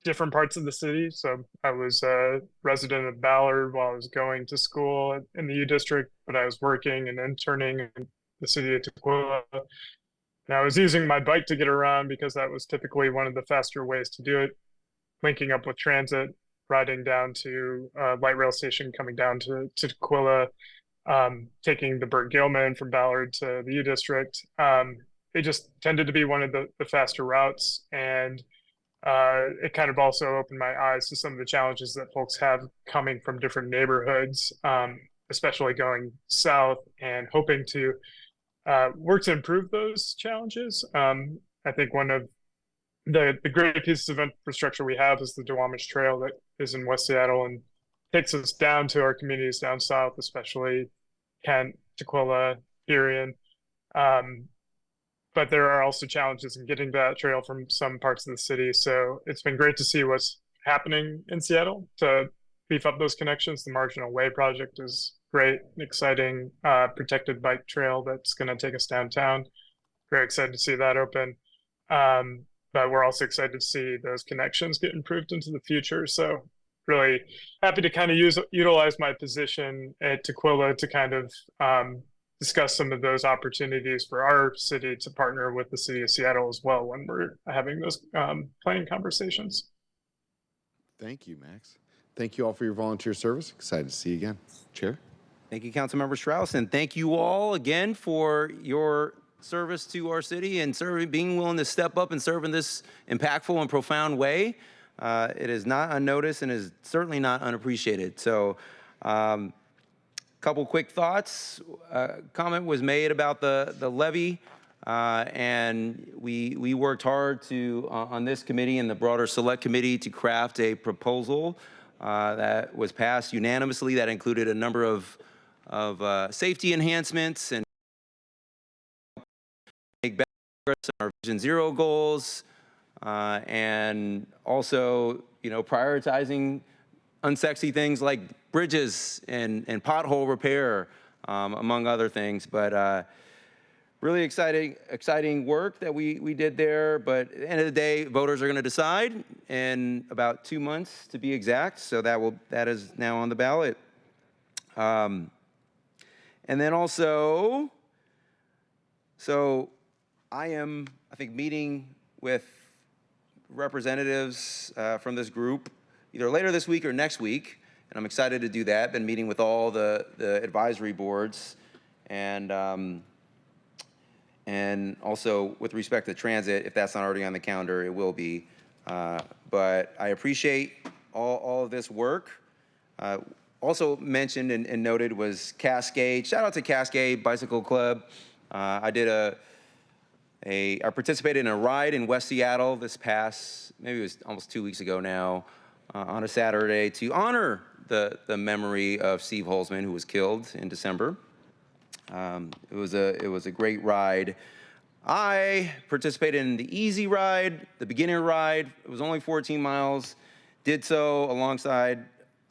different parts of the city, so I was a resident of Ballard while I was going to school in the U District, but I was working and interning in the city of Tukwila. And I was using my bike to get around because that was typically one of the faster ways to do it, linking up with transit, riding down to light rail station, coming down to Tukwila, taking the Burt Gilman from Ballard to the U District. It just tended to be one of the faster routes, and it kind of also opened my eyes to some of the challenges that folks have coming from different neighborhoods, especially going south, and hoping to work to improve those challenges. I think one of the great pieces of infrastructure we have is the Duwamish Trail that is in West Seattle and takes us down to our communities down south, especially Kent, Tukwila, Irion. But there are also challenges in getting that trail from some parts of the city. So it's been great to see what's happening in Seattle to beef up those connections. The Marginal Way project is great, exciting, protected bike trail that's going to take us downtown. Very excited to see that open. But we're also excited to see those connections get improved into the future. So really happy to kind of utilize my position at Tukwila to kind of discuss some of those opportunities for our city to partner with the city of Seattle as well when we're having those planning conversations. Thank you, Max. Thank you all for your volunteer service. Excited to see you again. Chair. Thank you, Councilmember Strauss, and thank you all again for your service to our city and being willing to step up and serve in this impactful and profound way. It is not unnoticed and is certainly not unappreciated. So couple quick thoughts. Comment was made about the levy, and we worked hard to on this committee and the broader select committee to craft a proposal that was passed unanimously that included a number of safety enhancements and make better progress on our Vision Zero goals, and also prioritizing unsexy things like bridges and pothole repair, among other things. But really exciting work that we did there. But at the end of the day, voters are going to decide in about 2 months to be exact. So that is now on the ballot. And then also, so I think, meeting with representatives from this group either later this week or next week, and I'm excited to do that. Been meeting with all the advisory boards, and also with respect to transit, if that's not already on the calendar, it will be But I appreciate all of this work. Also mentioned and noted was Cascade. Shout out to Cascade Bicycle Club. I participated in a ride in West Seattle this past, maybe it was almost 2 weeks ago now, on a Saturday to honor the memory of Steve Holzman, who was killed in December. It was a great ride. I participated in the easy ride, the beginner ride. It was only 14 miles. Did so alongside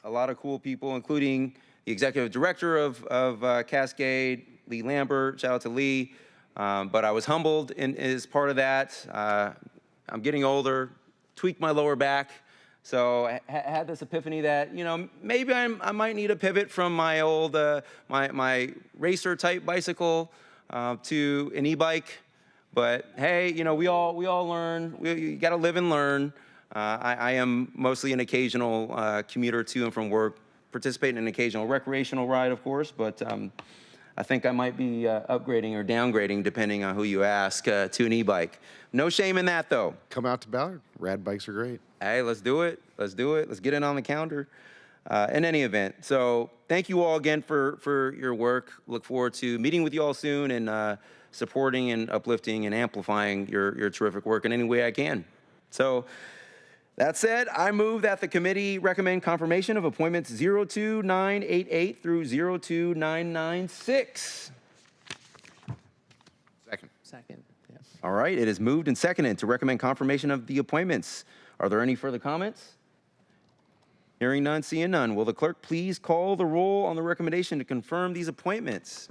a lot of cool people, including the executive director of Cascade, Lee Lambert. Shout out to Lee. But I was humbled as part of that. I'm getting older, tweaked my lower back. So I had this epiphany that, maybe I might need a pivot from my old, my racer type bicycle to an e-bike. But hey, we all learn. You got to live and learn. I am mostly an occasional commuter to and from work, participate in an occasional recreational ride, of course, but I think I might be upgrading or downgrading, depending on who you ask, to an e-bike. No shame in that, though. Come out to Ballard. Rad bikes are great. Hey, let's do it. Let's do it. Let's get it on the calendar. In any event, so thank you all again for your work. Look forward to meeting with you all soon and supporting and uplifting and amplifying your terrific work in any way I can. So that said, I move that the committee recommend confirmation of appointments 02988 through 02996. Second. Yeah. All right, it is moved and seconded to recommend confirmation of the appointments. Are there any further comments? Hearing none, seeing none. Will the clerk please call the roll on the recommendation to confirm these appointments?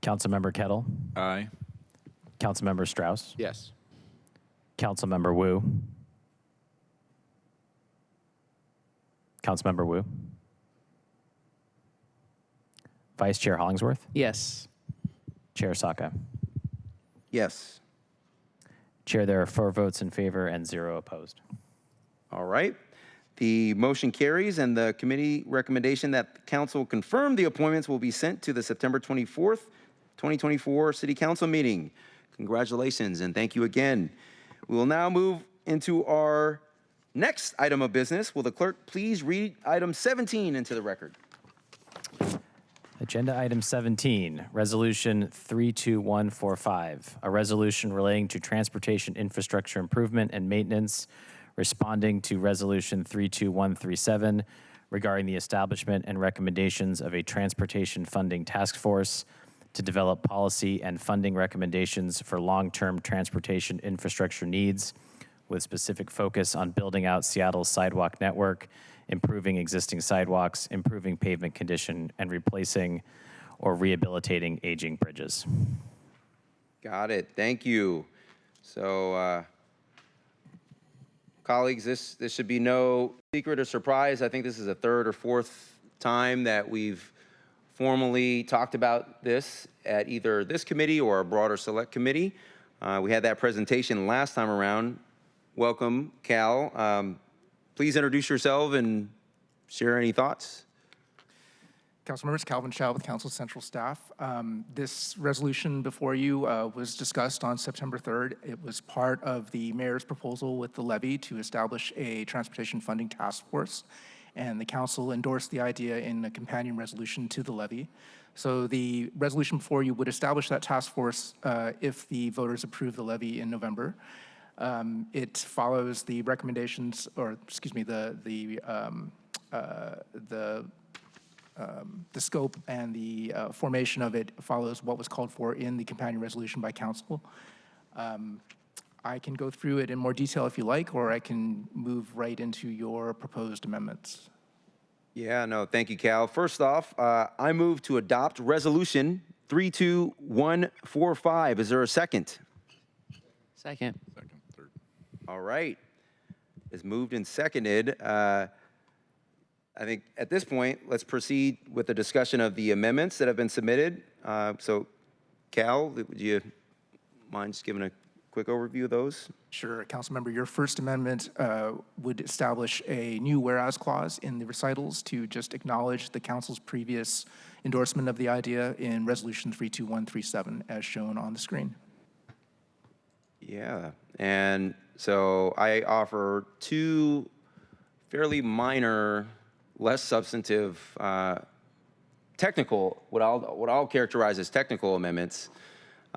Councilmember Kettle. Aye. Councilmember Strauss. Yes. Councilmember Wu. Councilmember Wu. Vice Chair Hollingsworth. Yes. Chair Saka. Yes. Chair, there are 4 votes in favor and 0 opposed. All right. The motion carries, and the committee recommendation that the council confirm the appointments will be sent to the September 24th, 2024 City Council meeting. Congratulations, and thank you again. We will now move into our next item of business. Will the clerk please read item 17 into the record? Agenda item 17, resolution 32145, a resolution relating to transportation infrastructure improvement and maintenance, responding to resolution 32137 regarding the establishment and recommendations of a transportation funding task force to develop policy and funding recommendations for long-term transportation infrastructure needs, with specific focus on building out Seattle's sidewalk network, improving existing sidewalks, improving pavement condition, and replacing or rehabilitating aging bridges. Got it. Thank you. So, colleagues, this should be no secret or surprise. I think this is the 3rd or 4th time that we've formally talked about this at either this committee or a broader select committee. We had that presentation last time around. Welcome, Cal. Please introduce yourself and share any thoughts. Council members, Calvin Chow with Council Central Staff. This resolution before you was discussed on September 3rd. It was part of the mayor's proposal with the levy to establish a transportation funding task force, and the council endorsed the idea in a companion resolution to the levy. So the resolution before you would establish that task force if the voters approve the levy in November. It follows the recommendations, or excuse me, the scope and the formation of it follows what was called for in the companion resolution by council. I can go through it in more detail if you like, or I can move right into your proposed amendments. Yeah, no, thank you, Cal. First off, I move to adopt resolution 32145. Is there a second? Second. Second, third. All right. It's moved and seconded. I think at this point, let's proceed with the discussion of the amendments that have been submitted. So, Cal, would you mind just giving a quick overview of those? Sure, Councilmember. Your first amendment would establish a new whereas clause in the recitals to just acknowledge the council's previous endorsement of the idea in resolution 32137 as shown on the screen. Yeah, and So I offer two fairly minor, less substantive, technical, what I'll characterize as technical amendments.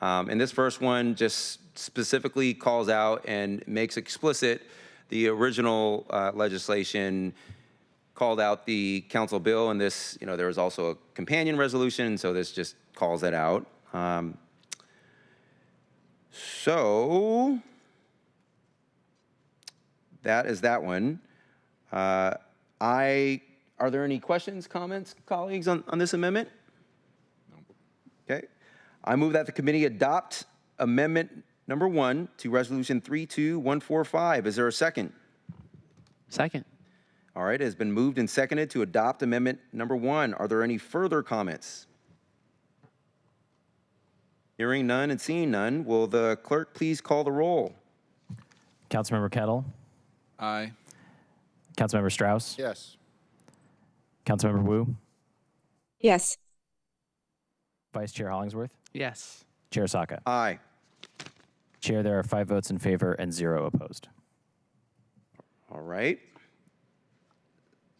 And this first one just specifically calls out and makes explicit the original legislation called out the council bill, and this, there was also a companion resolution, so this just calls it out. So that is that one. Are there any questions, comments, colleagues, on this amendment? No. Okay. I move that the committee adopt amendment number 1 to resolution 32145. Is there a second? Second. All right, it has been moved and seconded to adopt amendment number 1. Are there any further comments? Hearing none and seeing none, will the clerk please call the roll? Councilmember Kettle. Aye. Councilmember Strauss. Yes. Councilmember Wu. Yes. Vice Chair Hollingsworth. Yes. Chair Saka. Aye. Chair, there are 5 votes in favor and 0 opposed. All right.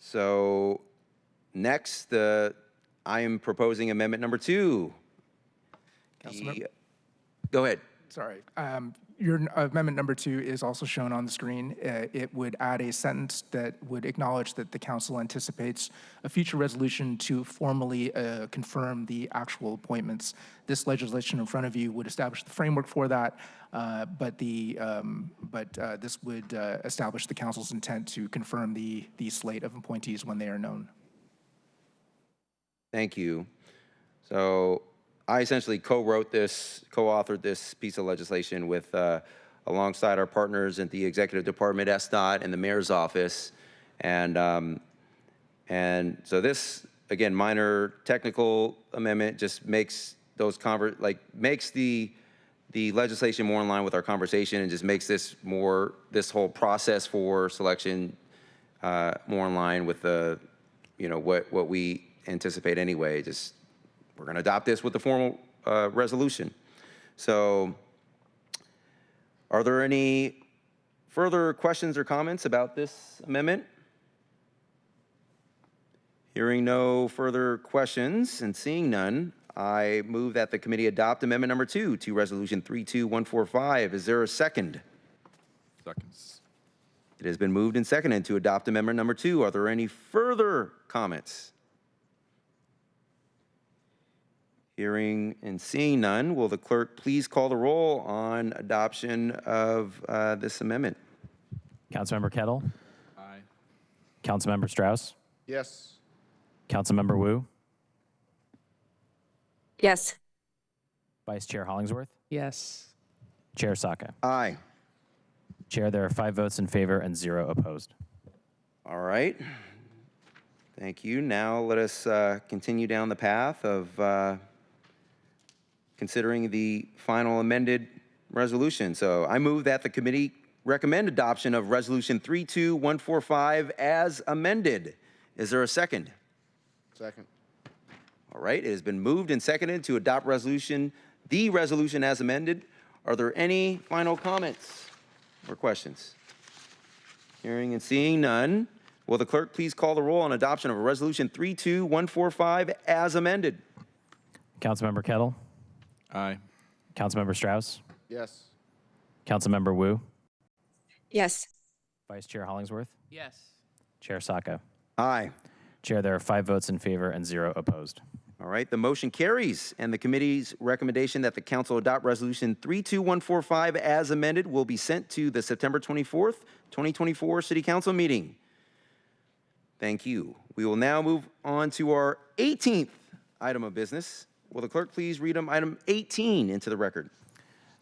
So next, I am proposing amendment number 2. Go ahead. Sorry. Your amendment number 2 is also shown on the screen. It would add a sentence that would acknowledge that the council anticipates a future resolution to formally confirm the actual appointments. This legislation in front of you would establish the framework for that, but this would establish the council's intent to confirm the slate of appointees when they are known. Thank you. So I essentially co-authored this piece of legislation with, alongside our partners at the Executive Department, SDOT, and the Mayor's Office. And so this, again, minor technical amendment just makes those makes the legislation more in line with our conversation, and just makes this whole process for selection more in line with the, what we anticipate anyway. We're going to adopt this with the formal resolution. So are there any further questions or comments about this amendment? Hearing no further questions and seeing none, I move that the committee adopt amendment number 2 to resolution 32145. Is there a second? Seconds. It has been moved and seconded to adopt amendment number 2. Are there any further comments? Hearing and seeing none, will the clerk please call the roll on adoption of this amendment? Councilmember Kettle. Aye. Councilmember Strauss. Yes. Councilmember Wu. Yes. Vice Chair Hollingsworth. Yes. Chair Saka. Aye. Chair, there are 5 votes in favor and 0 opposed. All right. Thank you. Now let us continue down the path of considering the final amended resolution. So I move that the committee recommend adoption of resolution 32145 as amended. Is there a second? Second. All right, it has been moved and seconded to adopt the resolution as amended. Are there any final comments or questions? Hearing and seeing none, will the clerk please call the roll on adoption of resolution 32145 as amended? Councilmember Kettle. Aye. Councilmember Strauss. Yes. Councilmember Wu. Yes. Vice Chair Hollingsworth. Yes. Chair Saka. Aye. Chair, there are 5 votes in favor and 0 opposed. All right, the motion carries, and the committee's recommendation that the council adopt resolution 32145 as amended will be sent to the September 24th, 2024 City Council meeting. Thank you. We will now move on to our 18th item of business. Will the clerk please read item 18 into the record?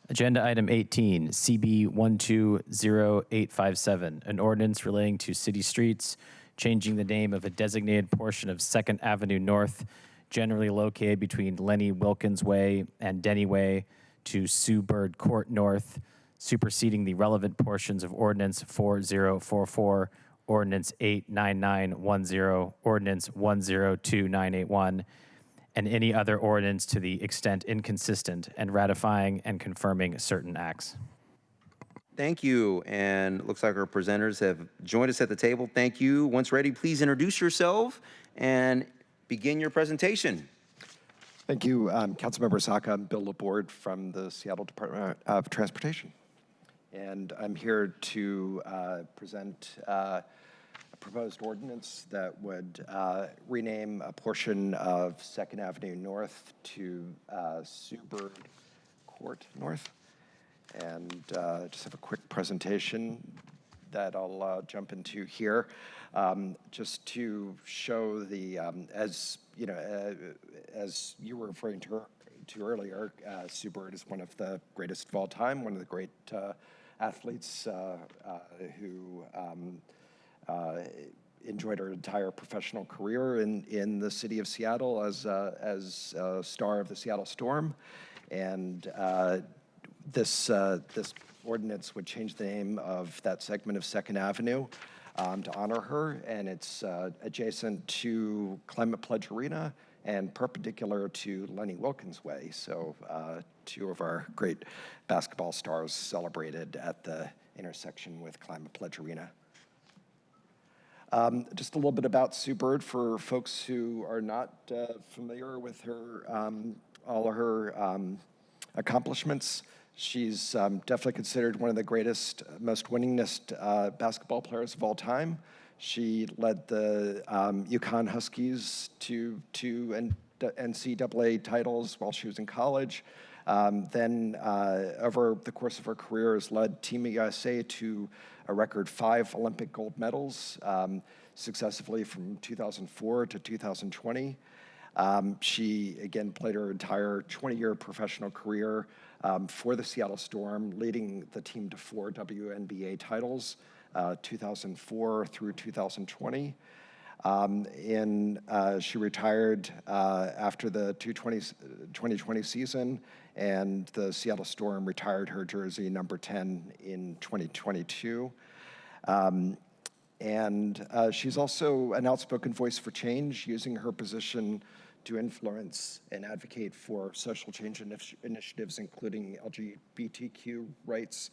Agenda item 18, CB 120857, an ordinance relating to city streets, changing the name of a designated portion of 2nd Avenue North, generally located between Lenny Wilkins Way and Denny Way, to Sue Bird Court North, superseding the relevant portions of Ordinance 4044, Ordinance 89910, Ordinance 102981, and any other ordinance to the extent inconsistent, and ratifying and confirming certain acts. Thank you. And it looks like our presenters have joined us at the table. Thank you. Once ready, please introduce yourself and begin your presentation. Thank you, Councilmember Saka. I'm Bill Laborde from the Seattle Department of Transportation. And I'm here to present a proposed ordinance that would rename a portion of 2nd Avenue North to Sewbird Court North. And just have a quick presentation that I'll jump into here, just to show the, as you know, as you were referring to earlier, Sewbird is one of the greatest of all time, one of the great athletes who enjoyed her entire professional career in the city of Seattle as a star of the Seattle Storm, and this ordinance would change the name of that segment of 2nd Avenue to honor her, and it's adjacent to Climate Pledge Arena and perpendicular to Lenny Wilkins Way. So two of our great basketball stars celebrated at the intersection with Climate Pledge Arena. Just a little bit about Sewbird for folks who are not familiar with her, all of her accomplishments. She's definitely considered one of the greatest, most winningest basketball players of all time. She led the UConn Huskies to NCAA titles while she was in college. Then over the course of her career has led Team USA to a record 5 Olympic gold medals, successively from 2004 to 2020. She, again, played her entire 20-year professional career for the Seattle Storm, leading the team to 4 WNBA titles, 2004 through 2020. She retired after the 2020 season, and the Seattle Storm retired her jersey number 10 in 2022. She's also an outspoken voice for change, using her position to influence and advocate for social change initiatives, including LGBTQ rights,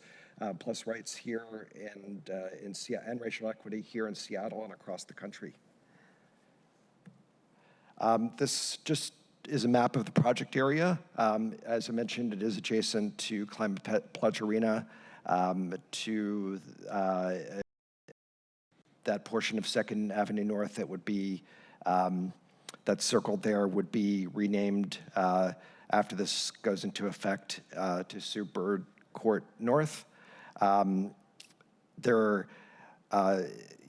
plus rights here and racial equity here in Seattle and across the country. This just is a map of the project area. As I mentioned, it is adjacent to Climate Pledge Arena, to that portion of 2nd Avenue North that would be that's circled there would be renamed after this goes into effect to Sewbird Court North.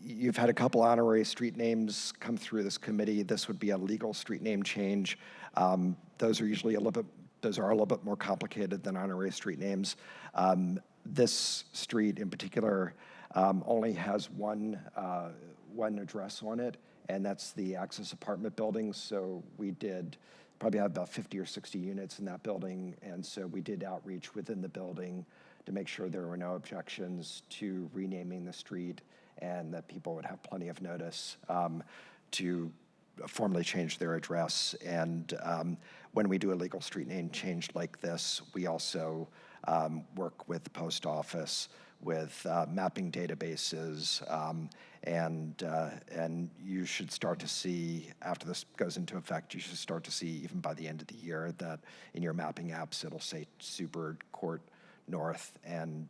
You've had a couple honorary street names come through this committee. This would be a legal street name change. Those are usually a little bit more complicated than honorary street names. This street in particular only has one address on it, and that's the Access apartment building. So we did probably have about 50 or 60 units in that building, and so we did outreach within the building to make sure there were no objections to renaming the street and that people would have plenty of notice to formally change their address. And when we do a legal street name change like this, we also work with the post office, with mapping databases, and you should start to see, after this goes into effect, you should start to see even by the end of the year that in your mapping apps it'll say Sewbird Court North, and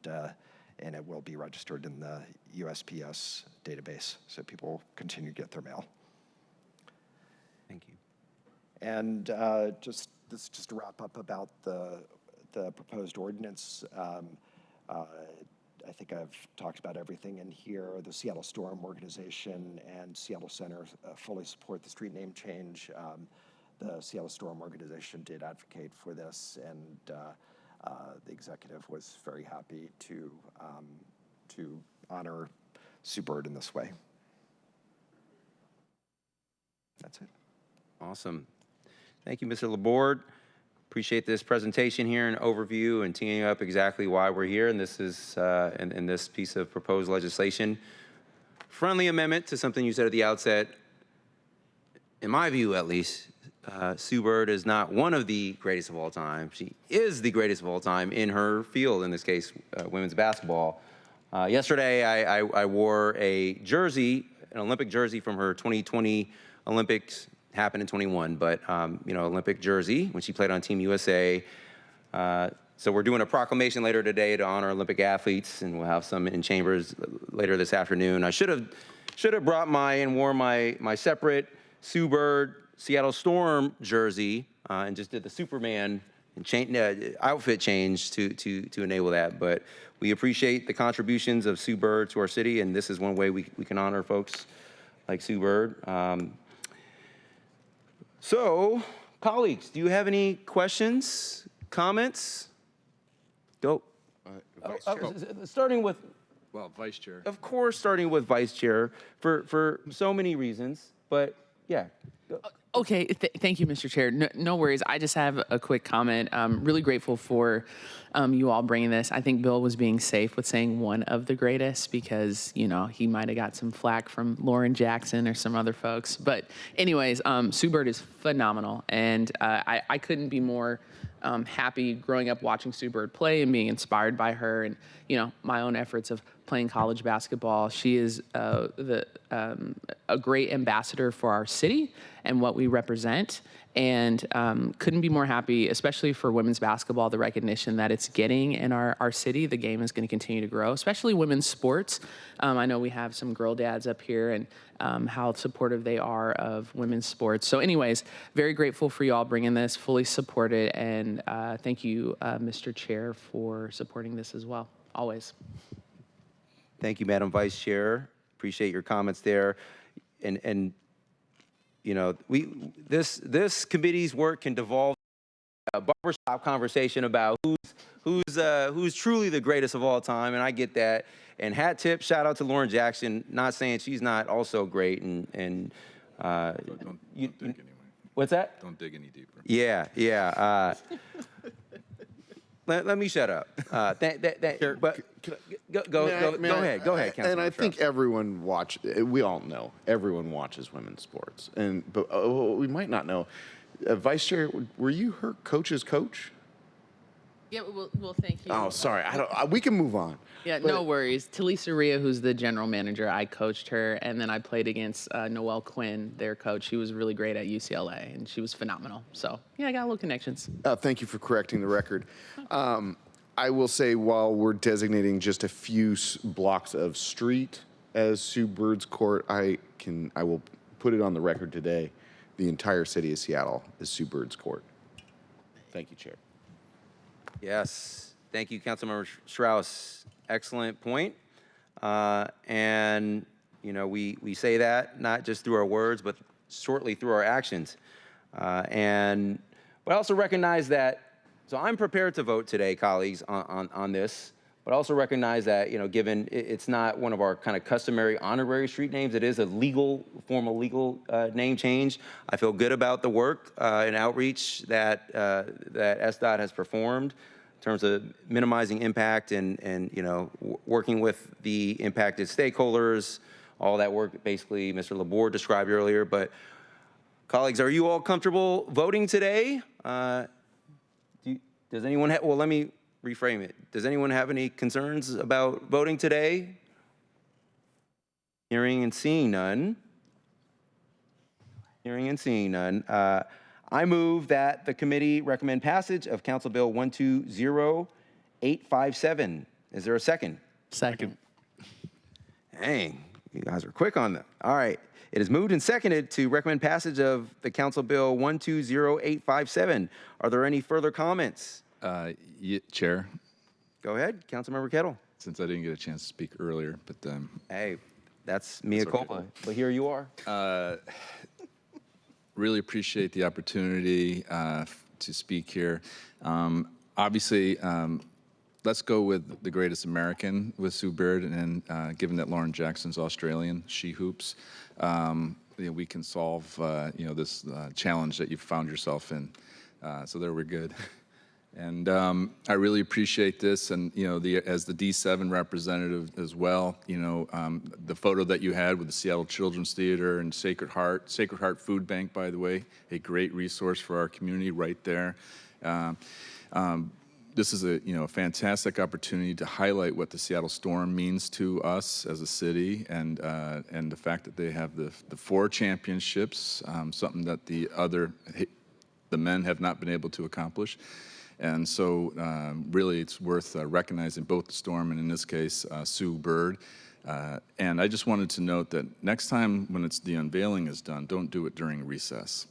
it will be registered in the USPS database, so people continue to get their mail. Thank you. And just to wrap up about the proposed ordinance. I think I've talked about everything in here. The Seattle Storm organization and Seattle Center fully support the street name change. The Seattle Storm organization did advocate for this, and the executive was very happy to honor Sewbird in this way. That's it. Awesome. Thank you, Mr. Laborde. Appreciate this presentation here and overview and teeing up exactly why we're here. And this is in this piece of proposed legislation. Friendly amendment to something you said at the outset. in my view at least, Sue Bird is not one of the greatest of all time. She is the greatest of all time in her field, in this case, women's basketball. Yesterday, I wore a jersey, an Olympic jersey from her 2020 Olympics, happened in 21, but Olympic jersey when she played on Team USA. So we're doing a proclamation later today to honor Olympic athletes, and we'll have some in chambers later this afternoon. I should have brought and worn my separate Sue Bird Seattle Storm jersey and just did the Superman and outfit change to enable that. But we appreciate the contributions of Sue Bird to our city, and this is one way we can honor folks like Sue Bird. So, colleagues, do you have any questions, comments? Go. Starting with, well, Vice Chair. of course, starting with Vice Chair for so many reasons, but yeah. Okay, thank you, Mr. Chair. No worries. I just have a quick comment. I'm really grateful for you all bringing this. I think Bill was being safe with saying one of the greatest because, he might have got some flack from Lauren Jackson or some other folks. But anyways, Sue Bird is phenomenal. And I couldn't be more happy growing up watching Sue Bird play and being inspired by her and, my own efforts of playing college basketball. She is a great ambassador for our city and what we represent, and couldn't be more happy, especially for women's basketball, the recognition that it's getting in our city. The game is going to continue to grow, especially women's sports. I know we have some girl dads up here and how supportive they are of women's sports. So anyways, very grateful for you all bringing this, fully support it, and thank you, Mr. Chair, for supporting this as well, always. Thank you, Madam Vice Chair. Appreciate your comments there. And this committee's work can devolve a barbershop conversation about who's truly the greatest of all time, and I get that. And hat tip, shout out to Lauren Jackson. Not saying she's not also great, and Don't dig anyway. What's that? Don't dig any deeper. Yeah. Let me shut up. But go ahead, Councilman. And I think we all know, everyone watches women's sports. But we might not know. Vice Chair, were you her coach's coach? Yeah, well, thank you. Oh, sorry. We can move on. Yeah, no worries. Talisa Rhea, who's the general manager, I coached her, and then I played against Noelle Quinn, their coach. She was really great at UCLA, and she was phenomenal. So, yeah, I got little connections. Thank you for correcting the record. I will say, while we're designating just a few blocks of street as Sue Bird's court, I will put it on the record today. The entire city of Seattle is Sue Bird's court. Thank you, Chair. Yes. Thank you, Councilmember Strauss. Excellent point. And, we say that not just through our words, but shortly through our actions. But I also recognize that, so I'm prepared to vote today, colleagues, on this, but also recognize that, given it's not one of our kind of customary honorary street names, it is a formal legal name change. I feel good about the work and outreach that SDOT has performed in terms of minimizing impact and working with the impacted stakeholders, all that work basically Mr. Laborde described earlier. But colleagues, are you all comfortable voting today? Does anyone have, well, let me reframe it. Does anyone have any concerns about voting today? Hearing and seeing none. I move that the committee recommend passage of Council Bill 120857. Is there a second? Second. Dang, you guys are quick on that. All right. It is moved and seconded to recommend passage of the Council Bill 120857. Are there any further comments? Chair. Go ahead, Councilmember Kettle. Since I didn't get a chance to speak earlier, but hey, that's mea culpa. Okay. But here you are. Really appreciate the opportunity to speak here. Obviously, let's go with the greatest American with Sue Bird, and given that Lauren Jackson's Australian, she hoops. We can solve this challenge that you found yourself in. So there we're good. And I really appreciate this, and as the D7 representative as well, the photo that you had with the Seattle Children's Theater and Sacred Heart Food Bank, by the way, a great resource for our community right there. This is a fantastic opportunity to highlight what the Seattle Storm means to us as a city, and the fact that they have the 4 championships, something that the men have not been able to accomplish. And so really it's worth recognizing both the Storm and, in this case, Sue Bird. And I just wanted to note that next time when the unveiling is done, don't do it during recess.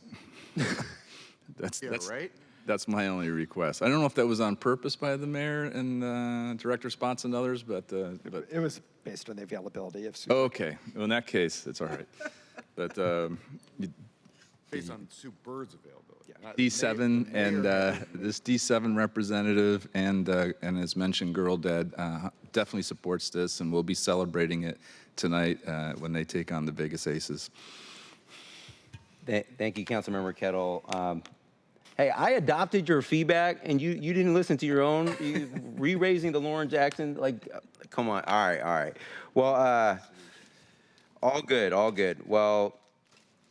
That's right. That's my only request. I don't know if that was on purpose by the mayor and Director Spots and others, but it was based on the availability of Sue. Oh, okay. Well, in that case, it's all right. But based on Sue Bird's availability. D7 and this D7 representative and as mentioned, Girl Dead definitely supports this, and we'll be celebrating it tonight when they take on the Vegas Aces. Thank you, Councilmember Kettle. Hey, I adopted your feedback, and you didn't listen to your own. Re-raising the Lauren Jackson, come on. All right. Well, all good. Well,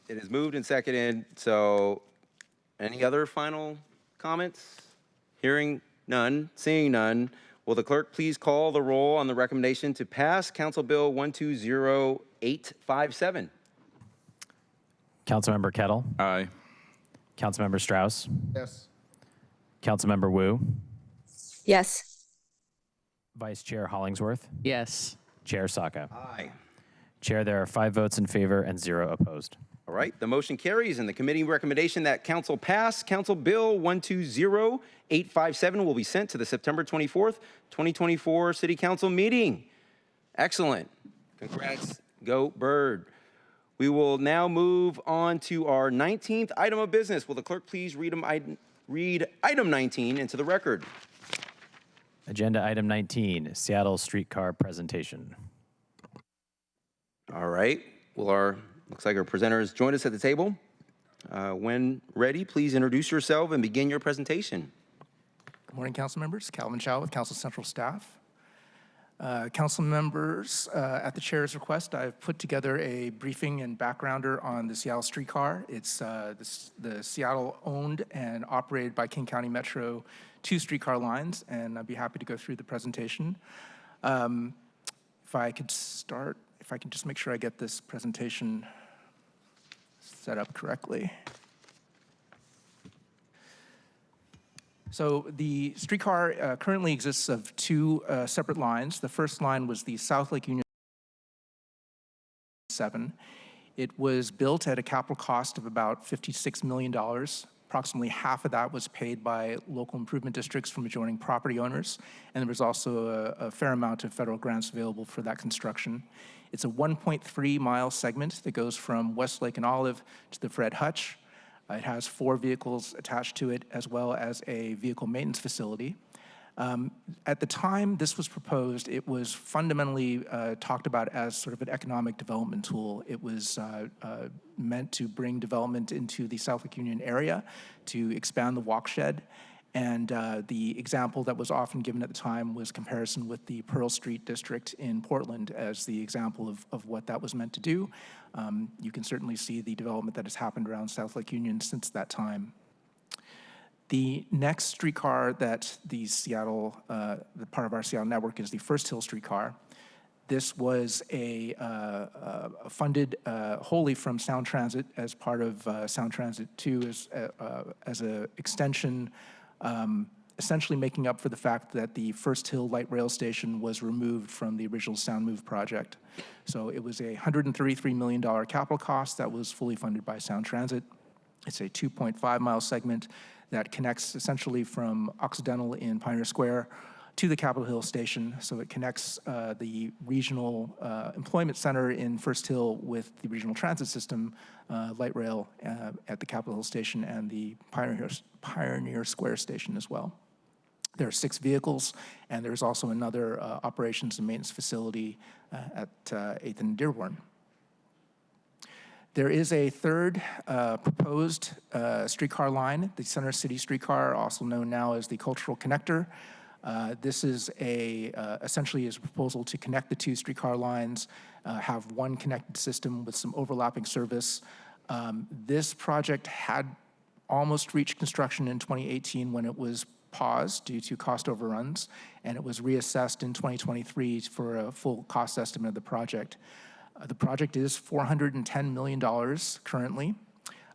it is moved and seconded, so any other final comments? Hearing none, seeing none, will the clerk please call the roll on the recommendation to pass Council Bill 120857? Councilmember Kettle. Aye. Councilmember Strauss. Yes. Councilmember Wu. Yes. Vice Chair Hollingsworth. Yes. Chair Saka. Aye. Chair, there are 5 votes in favor and 0 opposed. All right, the motion carries, and the committee recommendation that council pass Council Bill 120857 will be sent to the September 24th, 2024 City Council meeting. Excellent. Congrats. Go Bird. We will now move on to our 19th item of business. Will the clerk please read item 19 into the record? Agenda item 19, Seattle Streetcar Presentation. All right. Looks like our presenters joined us at the table. When ready, please introduce yourself and begin your presentation. Good morning, council members. Calvin Chow with Council Central staff. Council members, at the chair's request, I've put together a briefing and backgrounder on the Seattle Streetcar. It's the Seattle-owned and operated by King County Metro 2 streetcar lines, and I'd be happy to go through the presentation. If I could just make sure I get this presentation set up correctly. So the streetcar currently exists of 2 separate lines. The first line was the South Lake Union 7. It was built at a capital cost of about $56 million. Approximately half of that was paid by local improvement districts from adjoining property owners, and there was also a fair amount of federal grants available for that construction. It's a 1.3-mile segment that goes from Westlake and Olive to the Fred Hutch. It has 4 vehicles attached to it, as well as a vehicle maintenance facility. At the time this was proposed, it was fundamentally talked about as sort of an economic development tool. It was meant to bring development into the South Lake Union area, to expand the walkshed. And the example that was often given at the time was comparison with the Pearl Street district in Portland as the example of what that was meant to do. You can certainly see the development that has happened around South Lake Union since that time. The next streetcar that the part of our Seattle network is the First Hill streetcar. This was funded wholly from Sound Transit as part of Sound Transit 2 as an extension, essentially making up for the fact that the First Hill light rail station was removed from the original Sound Move project. So it was a $133 million capital cost that was fully funded by Sound Transit. It's a 2.5-mile segment that connects essentially from Occidental in Pioneer Square to the Capitol Hill station. So it connects the regional employment center in First Hill with the regional transit system, light rail at the Capitol Hill station and the Pioneer Square station as well. There are 6 vehicles, and there's also another operations and maintenance facility at 8th and Dearborn. There is a third proposed streetcar line, the Center City Streetcar, also known now as the Cultural Connector. This is essentially is a proposal to connect the two streetcar lines, have one connected system with some overlapping service. This project had almost reached construction in 2018 when it was paused due to cost overruns, and it was reassessed in 2023 for a full cost estimate of the project. The project is $410 million currently.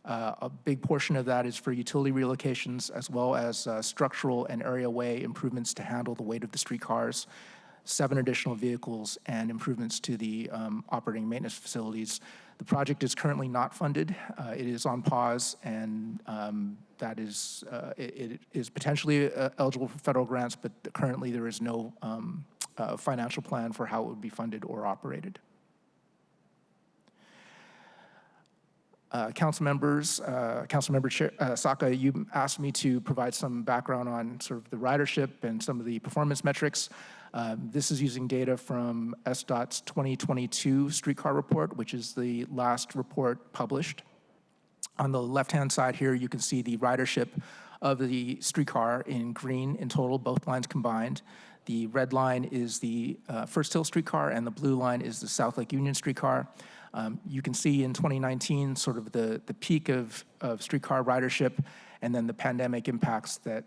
A big portion of that is for utility relocations as well as structural and areaway improvements to handle the weight of the streetcars, 7 additional vehicles, and improvements to the operating maintenance facilities. The project is currently not funded. It is on pause, and that is, it is potentially eligible for federal grants, but currently there is no financial plan for how it would be funded or operated. Council members, Councilmember Saka, you asked me to provide some background on sort of the ridership and some of the performance metrics. This is using data from SDOT's 2022 streetcar report, which is the last report published. On the left-hand side here, you can see the ridership of the streetcar in green in total, both lines combined. The red line is the First Hill streetcar, and the blue line is the South Lake Union streetcar. You can see in 2019 sort of the peak of streetcar ridership, and then the pandemic impacts that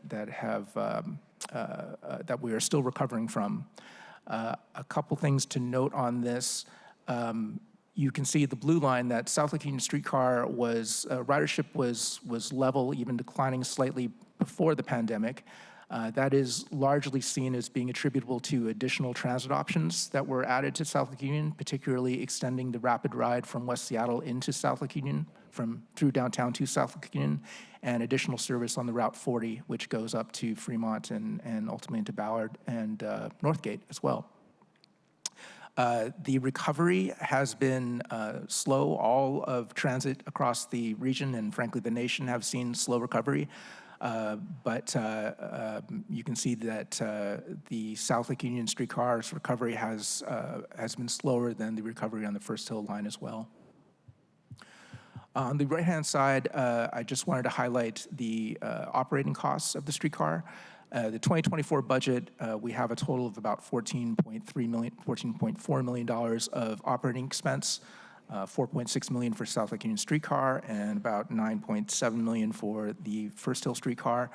we are still recovering from. A couple things to note on this. You can see the blue line that South Lake Union streetcar was, ridership was level, even declining slightly before the pandemic. That is largely seen as being attributable to additional transit options that were added to South Lake Union, particularly extending the rapid ride from West Seattle into South Lake Union, through downtown to South Lake Union, and additional service on the Route 40, which goes up to Fremont and ultimately into Ballard and Northgate as well. The recovery has been slow. All of transit across the region and frankly the nation have seen slow recovery. But you can see that the South Lake Union streetcar's recovery has been slower than the recovery on the First Hill line as well. On the right-hand side, I just wanted to highlight the operating costs of the streetcar. The 2024 budget, we have a total of about $14.4 million of operating expense. $4.6 million for South Lake Union streetcar and about $9.7 million for the First Hill streetcar.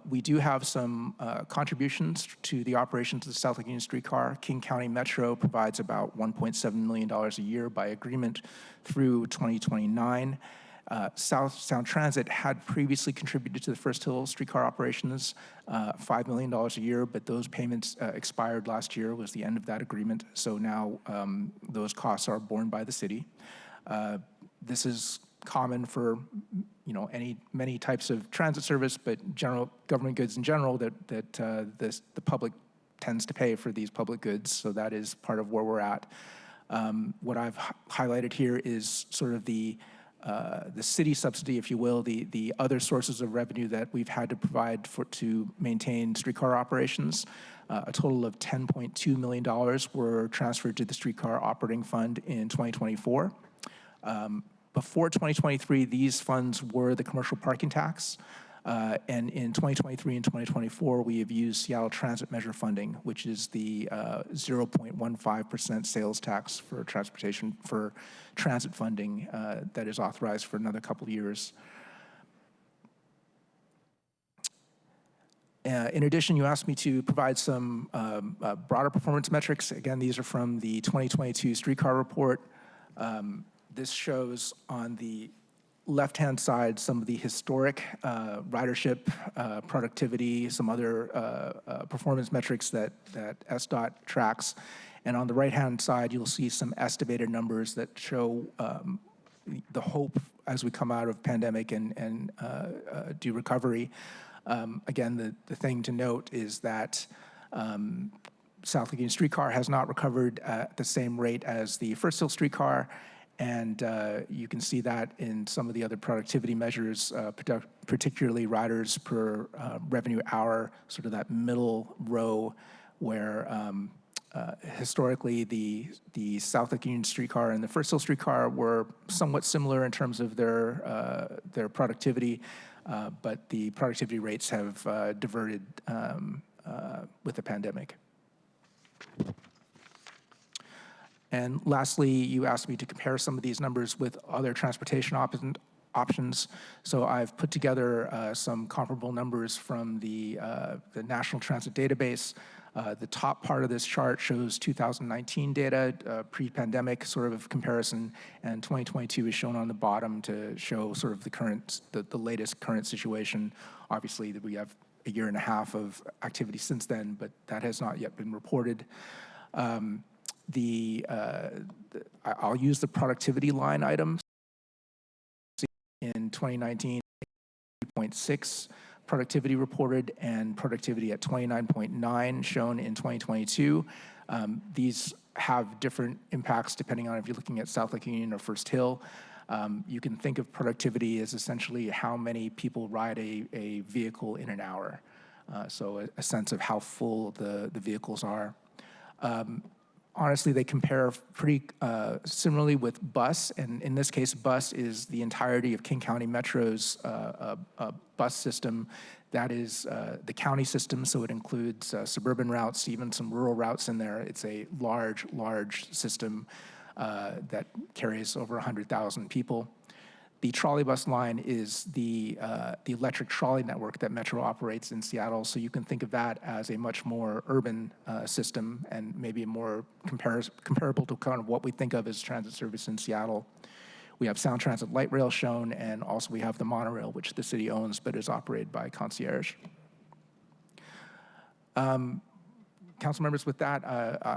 We do have some contributions to the operations of the South Lake Union streetcar. King County Metro provides about $1.7 million a year by agreement through 2029. South Sound Transit had previously contributed to the First Hill streetcar operations $5 million a year, but those payments expired last year, was the end of that agreement. So now those costs are borne by the city. This is common for many types of transit service, but general government goods in general that the public tends to pay for these public goods. So that is part of where we're at. What I've highlighted here is sort of the city subsidy, if you will, the other sources of revenue that we've had to provide to maintain streetcar operations. A total of $10.2 million were transferred to the streetcar operating fund in 2024. Before 2023, these funds were the commercial parking tax. And in 2023 and 2024, we have used Seattle Transit Measure funding, which is the 0.15% sales tax for transportation, for transit funding that is authorized for another couple of years. In addition, you asked me to provide some broader performance metrics. Again, these are from the 2022 streetcar report. This shows on the left-hand side some of the historic ridership, productivity, some other performance metrics that SDOT tracks. And on the right-hand side, you'll see some estimated numbers that show the hope as we come out of pandemic and do recovery. Again, the thing to note is that South Lake Union streetcar has not recovered at the same rate as the First Hill streetcar. And you can see that in some of the other productivity measures, particularly riders per revenue hour, sort of that middle row where historically, the South Lake Union streetcar and the First Hill streetcar were somewhat similar in terms of their productivity, but the productivity rates have diverted with the pandemic. And lastly, you asked me to compare some of these numbers with other transportation options. So I've put together some comparable numbers from the National Transit Database. The top part of this chart shows 2019 data, pre-pandemic sort of comparison, and 2022 is shown on the bottom to show sort of the latest current situation. Obviously, we have a year and a half of activity since then, but that has not yet been reported. I'll use the productivity line items. In 2019, 3.6 productivity reported, and productivity at 29.9 shown in 2022. These have different impacts depending on if you're looking at South Lake Union or First Hill. You can think of productivity as essentially how many people ride a vehicle in an hour. So a sense of how full the vehicles are. Honestly, they compare pretty similarly with bus, and in this case, bus is the entirety of King County Metro's bus system. That is the county system, so it includes suburban routes, even some rural routes in there. It's a large system that carries over 100,000 people. The trolley bus line is the electric trolley network that Metro operates in Seattle, so you can think of that as a much more urban system and maybe more comparable to kind of what we think of as transit service in Seattle. We have Sound Transit Light Rail shown, and also we have the monorail, which the city owns but is operated by Concierge. Council members, with that,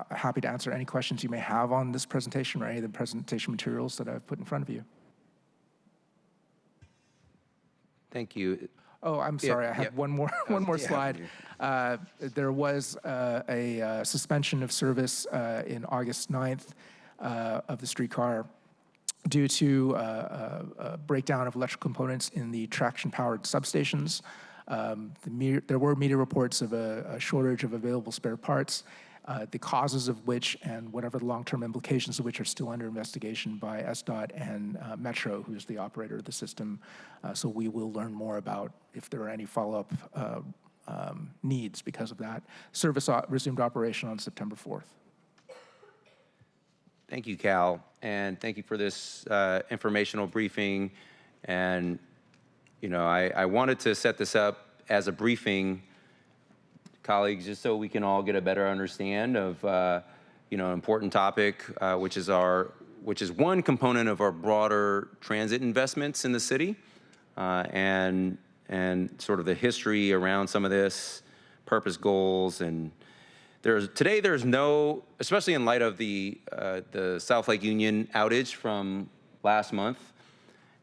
happy to answer any questions you may have on this presentation or any of the presentation materials that I've put in front of you. Thank you. Oh, I'm sorry. I have one more slide. There was a suspension of service in August 9th of the streetcar due to a breakdown of electrical components in the traction-powered substations. There were media reports of a shortage of available spare parts, the causes of which and whatever the long-term implications of which are still under investigation by SDOT and Metro, who's the operator of the system. So we will learn more about if there are any follow-up needs because of that. Service resumed operation on September 4th. Thank you, Cal, and thank you for this informational briefing. And, you know, I wanted to set this up as a briefing, colleagues, just so we can all get a better understand of, you know, an important topic, which is one component of our broader transit investments in the city, and sort of the history around some of this, purpose goals, and today there's no, especially in light of the South Lake Union outage from last month,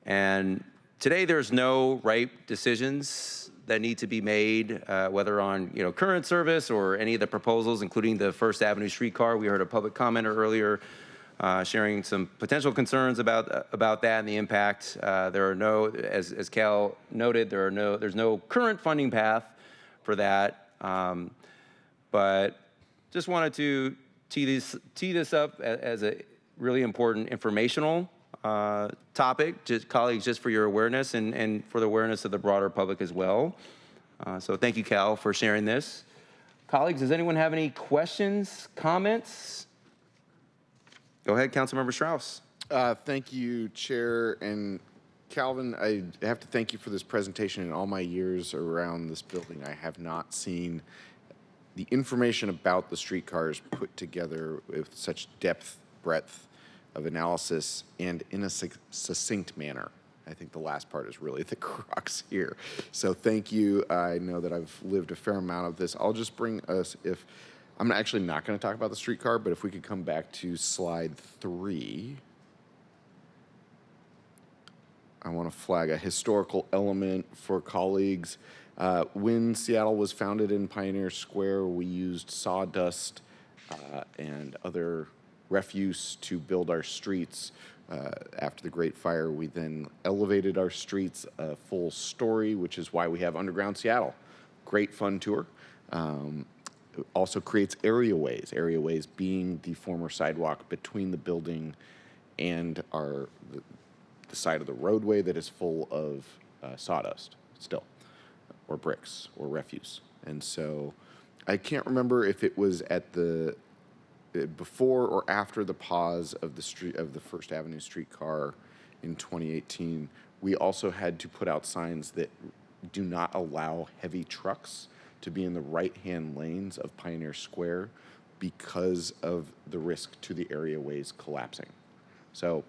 and today there's no right decisions that need to be made, whether on current service or any of the proposals, including the First Avenue streetcar. We heard a public commenter earlier sharing some potential concerns about that and the impact. There are no, as Cal noted, there's no current funding path for that, but just wanted to tee this up as a really important informational topic, colleagues, just for your awareness and for the awareness of the broader public as well. So thank you, Cal, for sharing this. Colleagues, does anyone have any questions, comments? Go ahead, Councilmember Strauss. Thank you, Chair. And Calvin, I have to thank you for this presentation. In all my years around this building, I have not seen the information about the streetcars put together with such depth, breadth of analysis, and in a succinct manner. I think the last part is really the crux here. So thank you. I know that I've lived a fair amount of this. I'll just bring us, I'm actually not going to talk about the streetcar, but if we could come back to slide 3. I want to flag a historical element for colleagues. When Seattle was founded in Pioneer Square, we used sawdust and other refuse to build our streets. After the Great Fire, we then elevated our streets a full story, which is why we have Underground Seattle. Great fun tour. also creates areaways being the former sidewalk between the building and the side of the roadway that is full of sawdust still, or bricks, or refuse. And so I can't remember if it was at the before or after the pause of the First Avenue streetcar in 2018. We also had to put out signs that do not allow heavy trucks to be in the right-hand lanes of Pioneer Square because of the risk to the areaways collapsing. So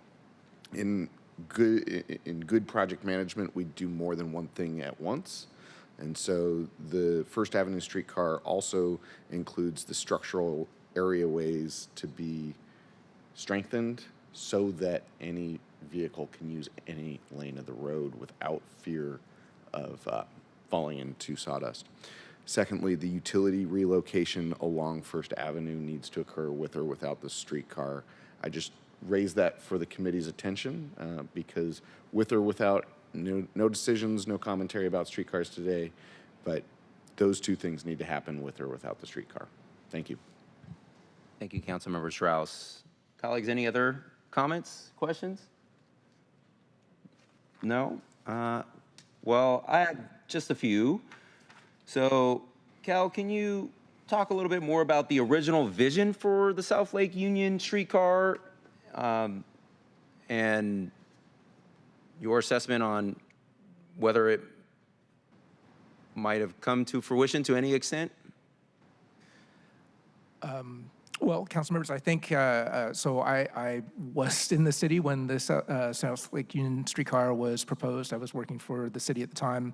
in good project management, we do more than one thing at once. And so the First Avenue streetcar also includes the structural areaways to be strengthened so that any vehicle can use any lane of the road without fear of falling into sawdust. Secondly, the utility relocation along First Avenue needs to occur with or without the streetcar. I just raised that for the committee's attention because with or without, no decisions, no commentary about streetcars today, but those two things need to happen with or without the streetcar. Thank you. Thank you, Councilmember Strauss. Colleagues, any other comments, questions? No? Well, I have just a few. So, Cal, can you talk a little bit more about the original vision for the South Lake Union streetcar and your assessment on whether it might have come to fruition to any extent? Well, council members, I think, so I was in the city when the South Lake Union streetcar was proposed. I was working for the city at the time.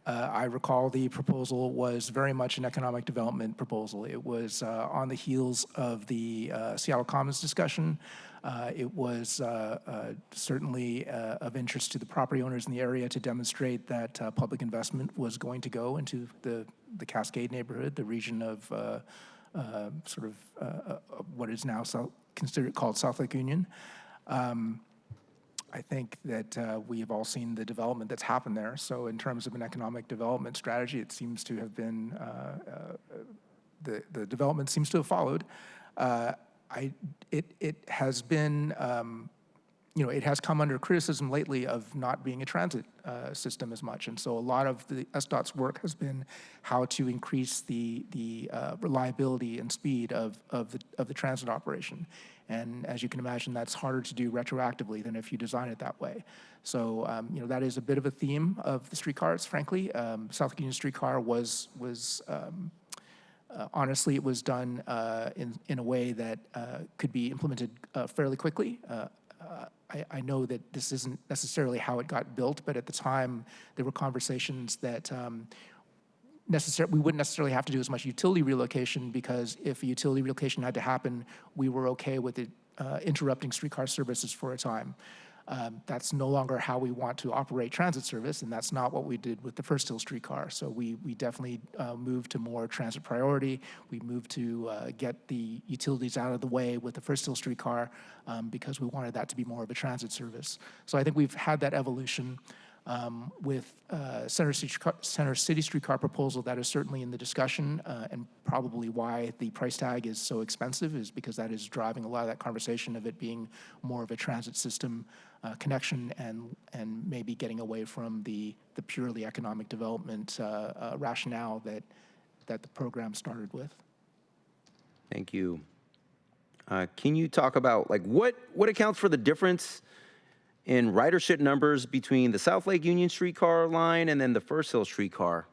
I recall the proposal was very much an economic development proposal. It was on the heels of the Seattle Commons discussion. It was certainly of interest to the property owners in the area to demonstrate that public investment was going to go into the Cascade neighborhood, the region of what is now called South Lake Union. I think that we have all seen the development that's happened there. So in terms of an economic development strategy, it seems to have been, the development seems to have followed. It has been, it has come under criticism lately of not being a transit system as much. And so a lot of the SDOT's work has been how to increase the reliability and speed of the transit operation. And as you can imagine, that's harder to do retroactively than if you design it that way. So, that is a bit of a theme of the streetcars, frankly. South Union streetcar was honestly, it was done in a way that could be implemented fairly quickly. I know that this isn't necessarily how it got built, but at the time, there were conversations that we wouldn't necessarily have to do as much utility relocation, because if a utility relocation had to happen, we were okay with it interrupting streetcar services for a time. That's no longer how we want to operate transit service, and that's not what we did with the First Hill streetcar. So we definitely moved to more transit priority. We moved to get the utilities out of the way with the First Hill streetcar because we wanted that to be more of a transit service. So I think we've had that evolution. With Center City streetcar proposal, that is certainly in the discussion, and probably why the price tag is so expensive is because that is driving a lot of that conversation of it being more of a transit system connection and maybe getting away from the purely economic development rationale that the program started with. Thank you. Can you talk about what accounts for the difference in ridership numbers between the South Lake Union streetcar line and then the First Hill streetcar?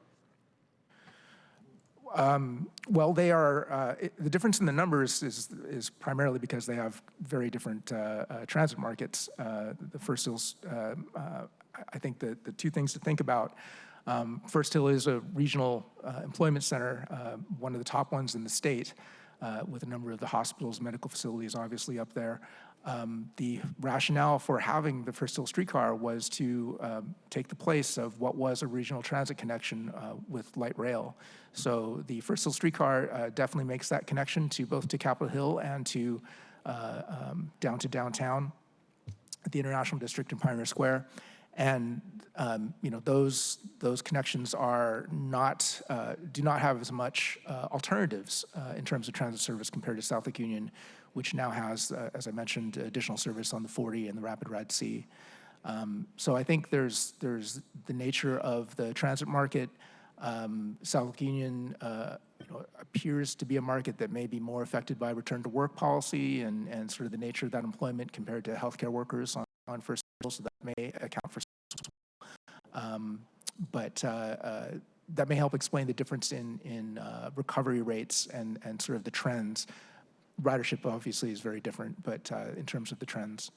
Well, they are, the difference in the numbers is primarily because they have very different transit markets. The First Hill's, I think the two things to think about, First Hill is a regional employment center, one of the top ones in the state, with a number of the hospitals, medical facilities obviously up there. The rationale for having the First Hill streetcar was to take the place of what was a regional transit connection with light rail. So the First Hill streetcar definitely makes that connection to both to Capitol Hill and to down to downtown, the International District and Pioneer Square. And those connections are not do not have as much alternatives in terms of transit service compared to South Lake Union, which now has, as I mentioned, additional service on the 40 and the Rapid Ride C. So I think there's the nature of the transit market. South Lake Union appears to be a market that may be more affected by return to work policy and sort of the nature of that employment compared to healthcare workers on first level, so that may account for that may help explain the difference in recovery rates and sort of the trends. Ridership obviously is very different, but in terms of the trends.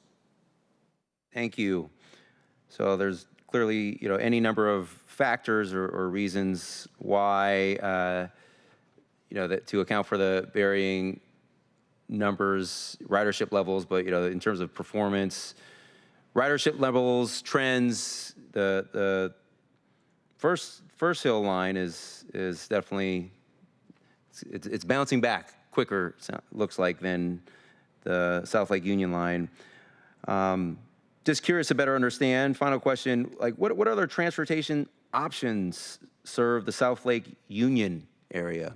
Thank you. So there's clearly, any number of factors or reasons why, that to account for the varying numbers, ridership levels, but, in terms of performance, ridership levels, trends, the first hill line is definitely, it's bouncing back quicker, looks like, than the South Lake Union line. Just curious to better understand, final question, like what other transportation options serve the South Lake Union area?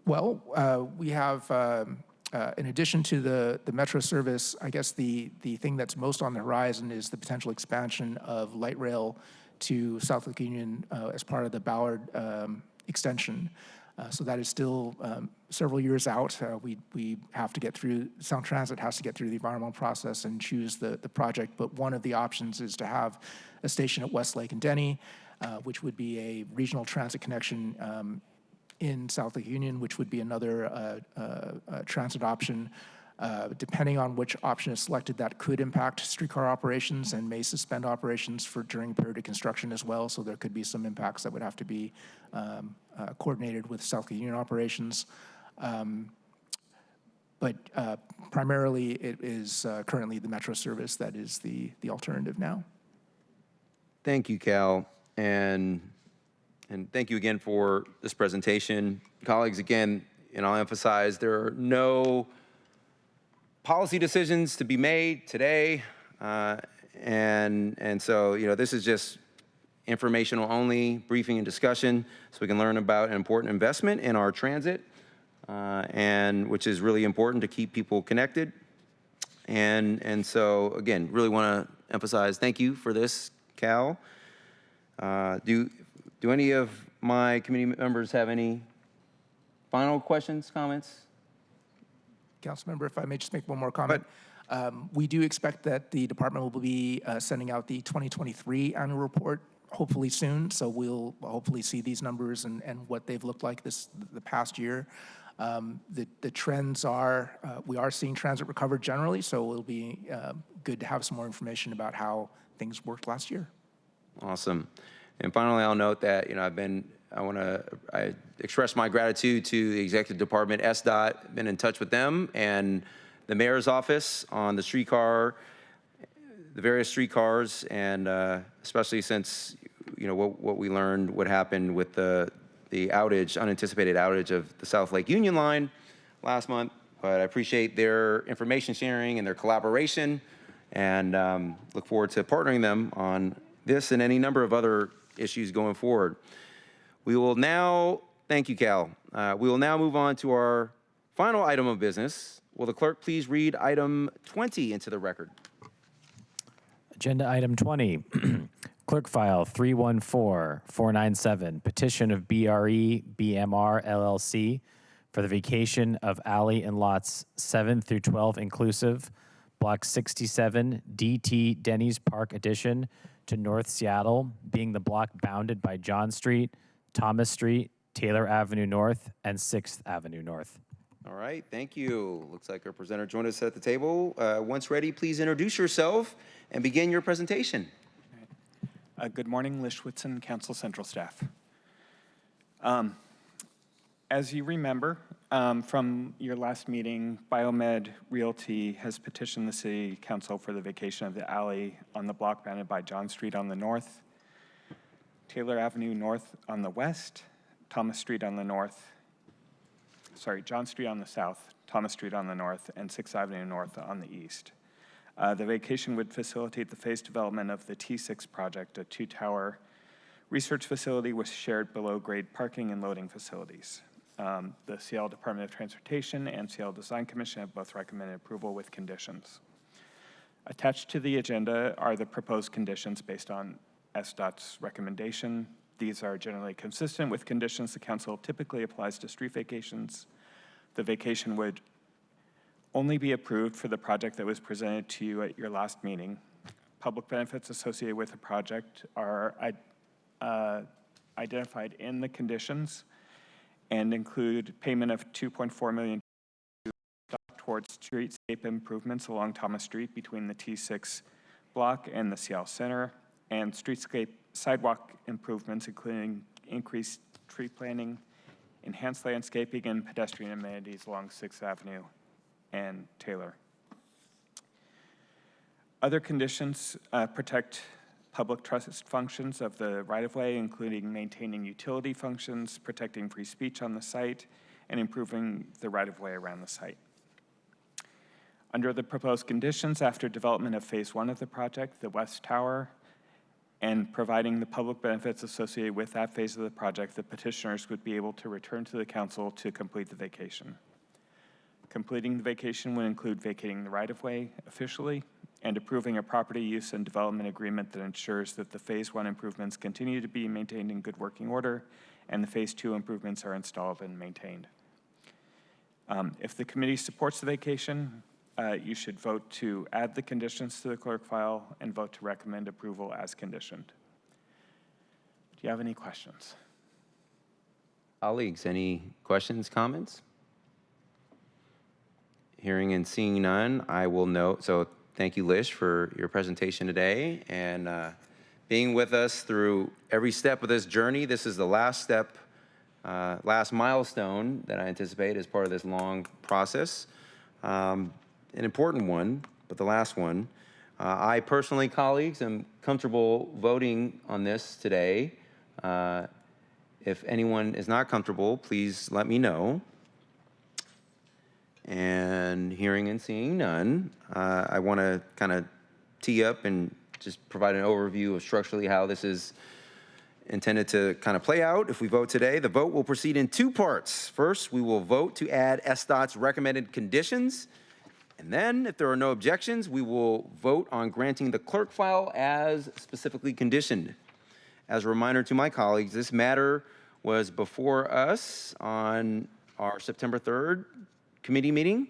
We have, in addition to the Metro service, I guess the thing that's most on the horizon is the potential expansion of light rail to South Lake Union as part of the Ballard extension. So that is still several years out. We have to get through, Sound Transit has to get through the environmental process and choose the project, but one of the options is to have a station at Westlake and Denny, which would be a regional transit connection in South Lake Union, which would be another transit option. Depending on which option is selected, that could impact streetcar operations and may suspend operations during a period of construction as well. So there could be some impacts that would have to be coordinated with South Lake Union operations. But primarily, it is currently the Metro service that is the alternative now. Thank you, Cal, and thank you again for this presentation. Colleagues, again, and I'll emphasize, there are no policy decisions to be made today, and so this is just informational only, briefing and discussion, so we can learn about an important investment in our transit, and which is really important to keep people connected. And so again, really want to emphasize thank you for this, Cal. Do any of my committee members have any final questions, comments? Councilmember, if I may just make one more comment. We do expect that the department will be sending out the 2023 annual report hopefully soon, so we'll hopefully see these numbers and what they've looked like the past year. The trends are, we are seeing transit recover generally, so it'll be good to have some more information about how things worked last year. Awesome. And finally, I'll note that, I express my gratitude to the executive department, SDOT, been in touch with them and the mayor's office on the various streetcars, and especially since, what we learned, what happened with the outage, unanticipated outage of the South Lake Union line last month. But I appreciate their information sharing and their collaboration, and look forward to partnering them on this and any number of other issues going forward. We will now, thank you, Cal. We will now move on to our final item of business. Will the clerk please read item 20 into the record? Agenda item 20, clerk file 314497, petition of BRE-BMR LLC for the vacation of alley and lots 7 through 12 inclusive, block 67, DT Denny's Park addition to North Seattle, being the block bounded by John Street, Thomas Street, Taylor Avenue North, and 6th Avenue North. All right, thank you. Looks like our presenter joined us at the table. Once ready, please introduce yourself and begin your presentation. Good morning, Liz Schwitzen, Council Central staff. As you remember from your last meeting, Biomed Realty has petitioned the City Council for the vacation of the alley on the block bounded by John Street on the north, Taylor Avenue North on the west, Thomas Street on the north, John Street on the south, Thomas Street on the north, and 6th Avenue North on the east. The vacation would facilitate the phased development of the T6 project, a 2-tower research facility with shared below-grade parking and loading facilities. The Seattle Department of Transportation and Seattle Design Commission have both recommended approval with conditions. Attached to the agenda are the proposed conditions based on SDOT's recommendation. These are generally consistent with conditions the council typically applies to street vacations. The vacation would only be approved for the project that was presented to you at your last meeting. Public benefits associated with the project are identified in the conditions and include payment of $2.4 million towards streetscape improvements along Thomas Street between the T6 block and the Seattle Center, and streetscape sidewalk improvements, including increased tree planting, enhanced landscaping, and pedestrian amenities along 6th Avenue and Taylor. Other conditions protect public trust functions of the right-of-way, including maintaining utility functions, protecting free speech on the site, and improving the right-of-way around the site. Under the proposed conditions, after development of phase 1 of the project, the West Tower, and providing the public benefits associated with that phase of the project, the petitioners would be able to return to the council to complete the vacation. Completing the vacation would include vacating the right-of-way officially and approving a property use and development agreement that ensures that the phase 1 improvements continue to be maintained in good working order and the phase 2 improvements are installed and maintained. If the committee supports the vacation, you should vote to add the conditions to the clerk file and vote to recommend approval as conditioned. Do you have any questions? Colleagues, any questions, comments? Hearing and seeing none, I will note, so thank you, Lish, for your presentation today and being with us through every step of this journey. This is the last step, last milestone that I anticipate as part of this long process. An important one, but the last one. I personally, colleagues, am comfortable voting on this today. If anyone is not comfortable, please let me know. And hearing and seeing none, I want to kind of tee up and just provide an overview of structurally how this is intended to kind of play out. If we vote today, the vote will proceed in 2 parts. First, we will vote to add SDOT's recommended conditions. And then, if there are no objections, we will vote on granting the clerk file as specifically conditioned. As a reminder to my colleagues, this matter was before us on our September 3rd committee meeting.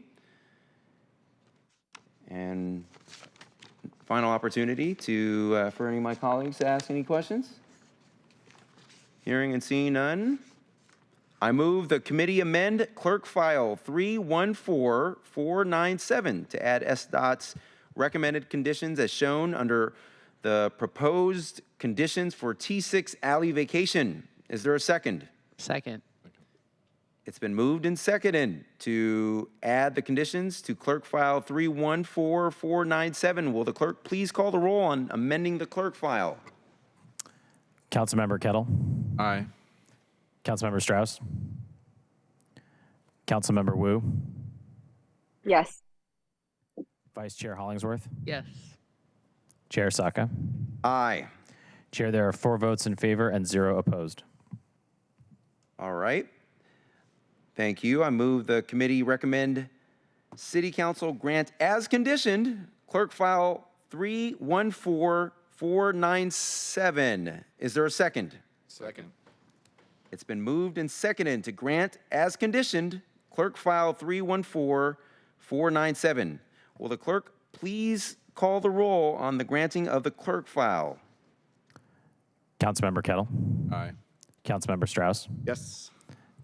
And final opportunity to for any of my colleagues to ask any questions. Hearing and seeing none, I move the committee amend clerk file 314497 to add SDOT's recommended conditions as shown under the proposed conditions for T6 alley vacation. Is there a second? Second. It's been moved and seconded to add the conditions to clerk file 314497. Will the clerk please call the roll on amending the clerk file? Councilmember Kettle. Aye. Councilmember Strauss. Councilmember Wu. Yes. Vice Chair Hollingsworth. Yes. Chair Saka. Aye. Chair, there are 4 votes in favor and 0 opposed. All right. Thank you. I move the committee recommend City Council grant as conditioned clerk file 314497. Is there a second? Second. It's been moved and seconded to grant as conditioned clerk file 314497. Will the clerk please call the roll on the granting of the clerk file? Councilmember Kettle. Aye. Councilmember Strauss. Yes.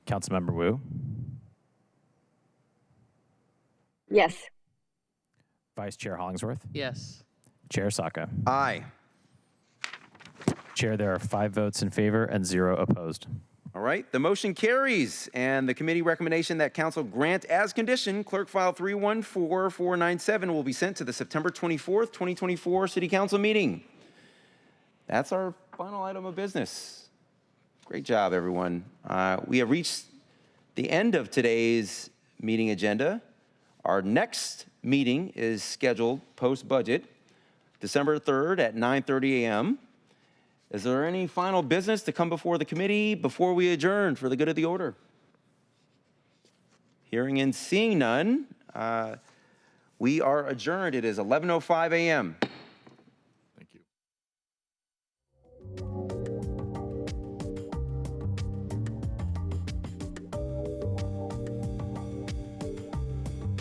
Councilmember Wu. Yes. Vice Chair Hollingsworth. Yes. Chair Saka. Aye. Chair, there are 5 votes in favor and 0 opposed. All right, the motion carries, and the committee recommendation that council grant as conditioned clerk file 314497 will be sent to the September 24th, 2024 City Council meeting. That's our final item of business. Great job, everyone. We have reached the end of today's meeting agenda. Our next meeting is scheduled post-budget, December 3rd at 9:30 a.m. Is there any final business to come before the committee before we adjourn for the good of the order? Hearing and seeing none, we are adjourned. It is 11:05 a.m.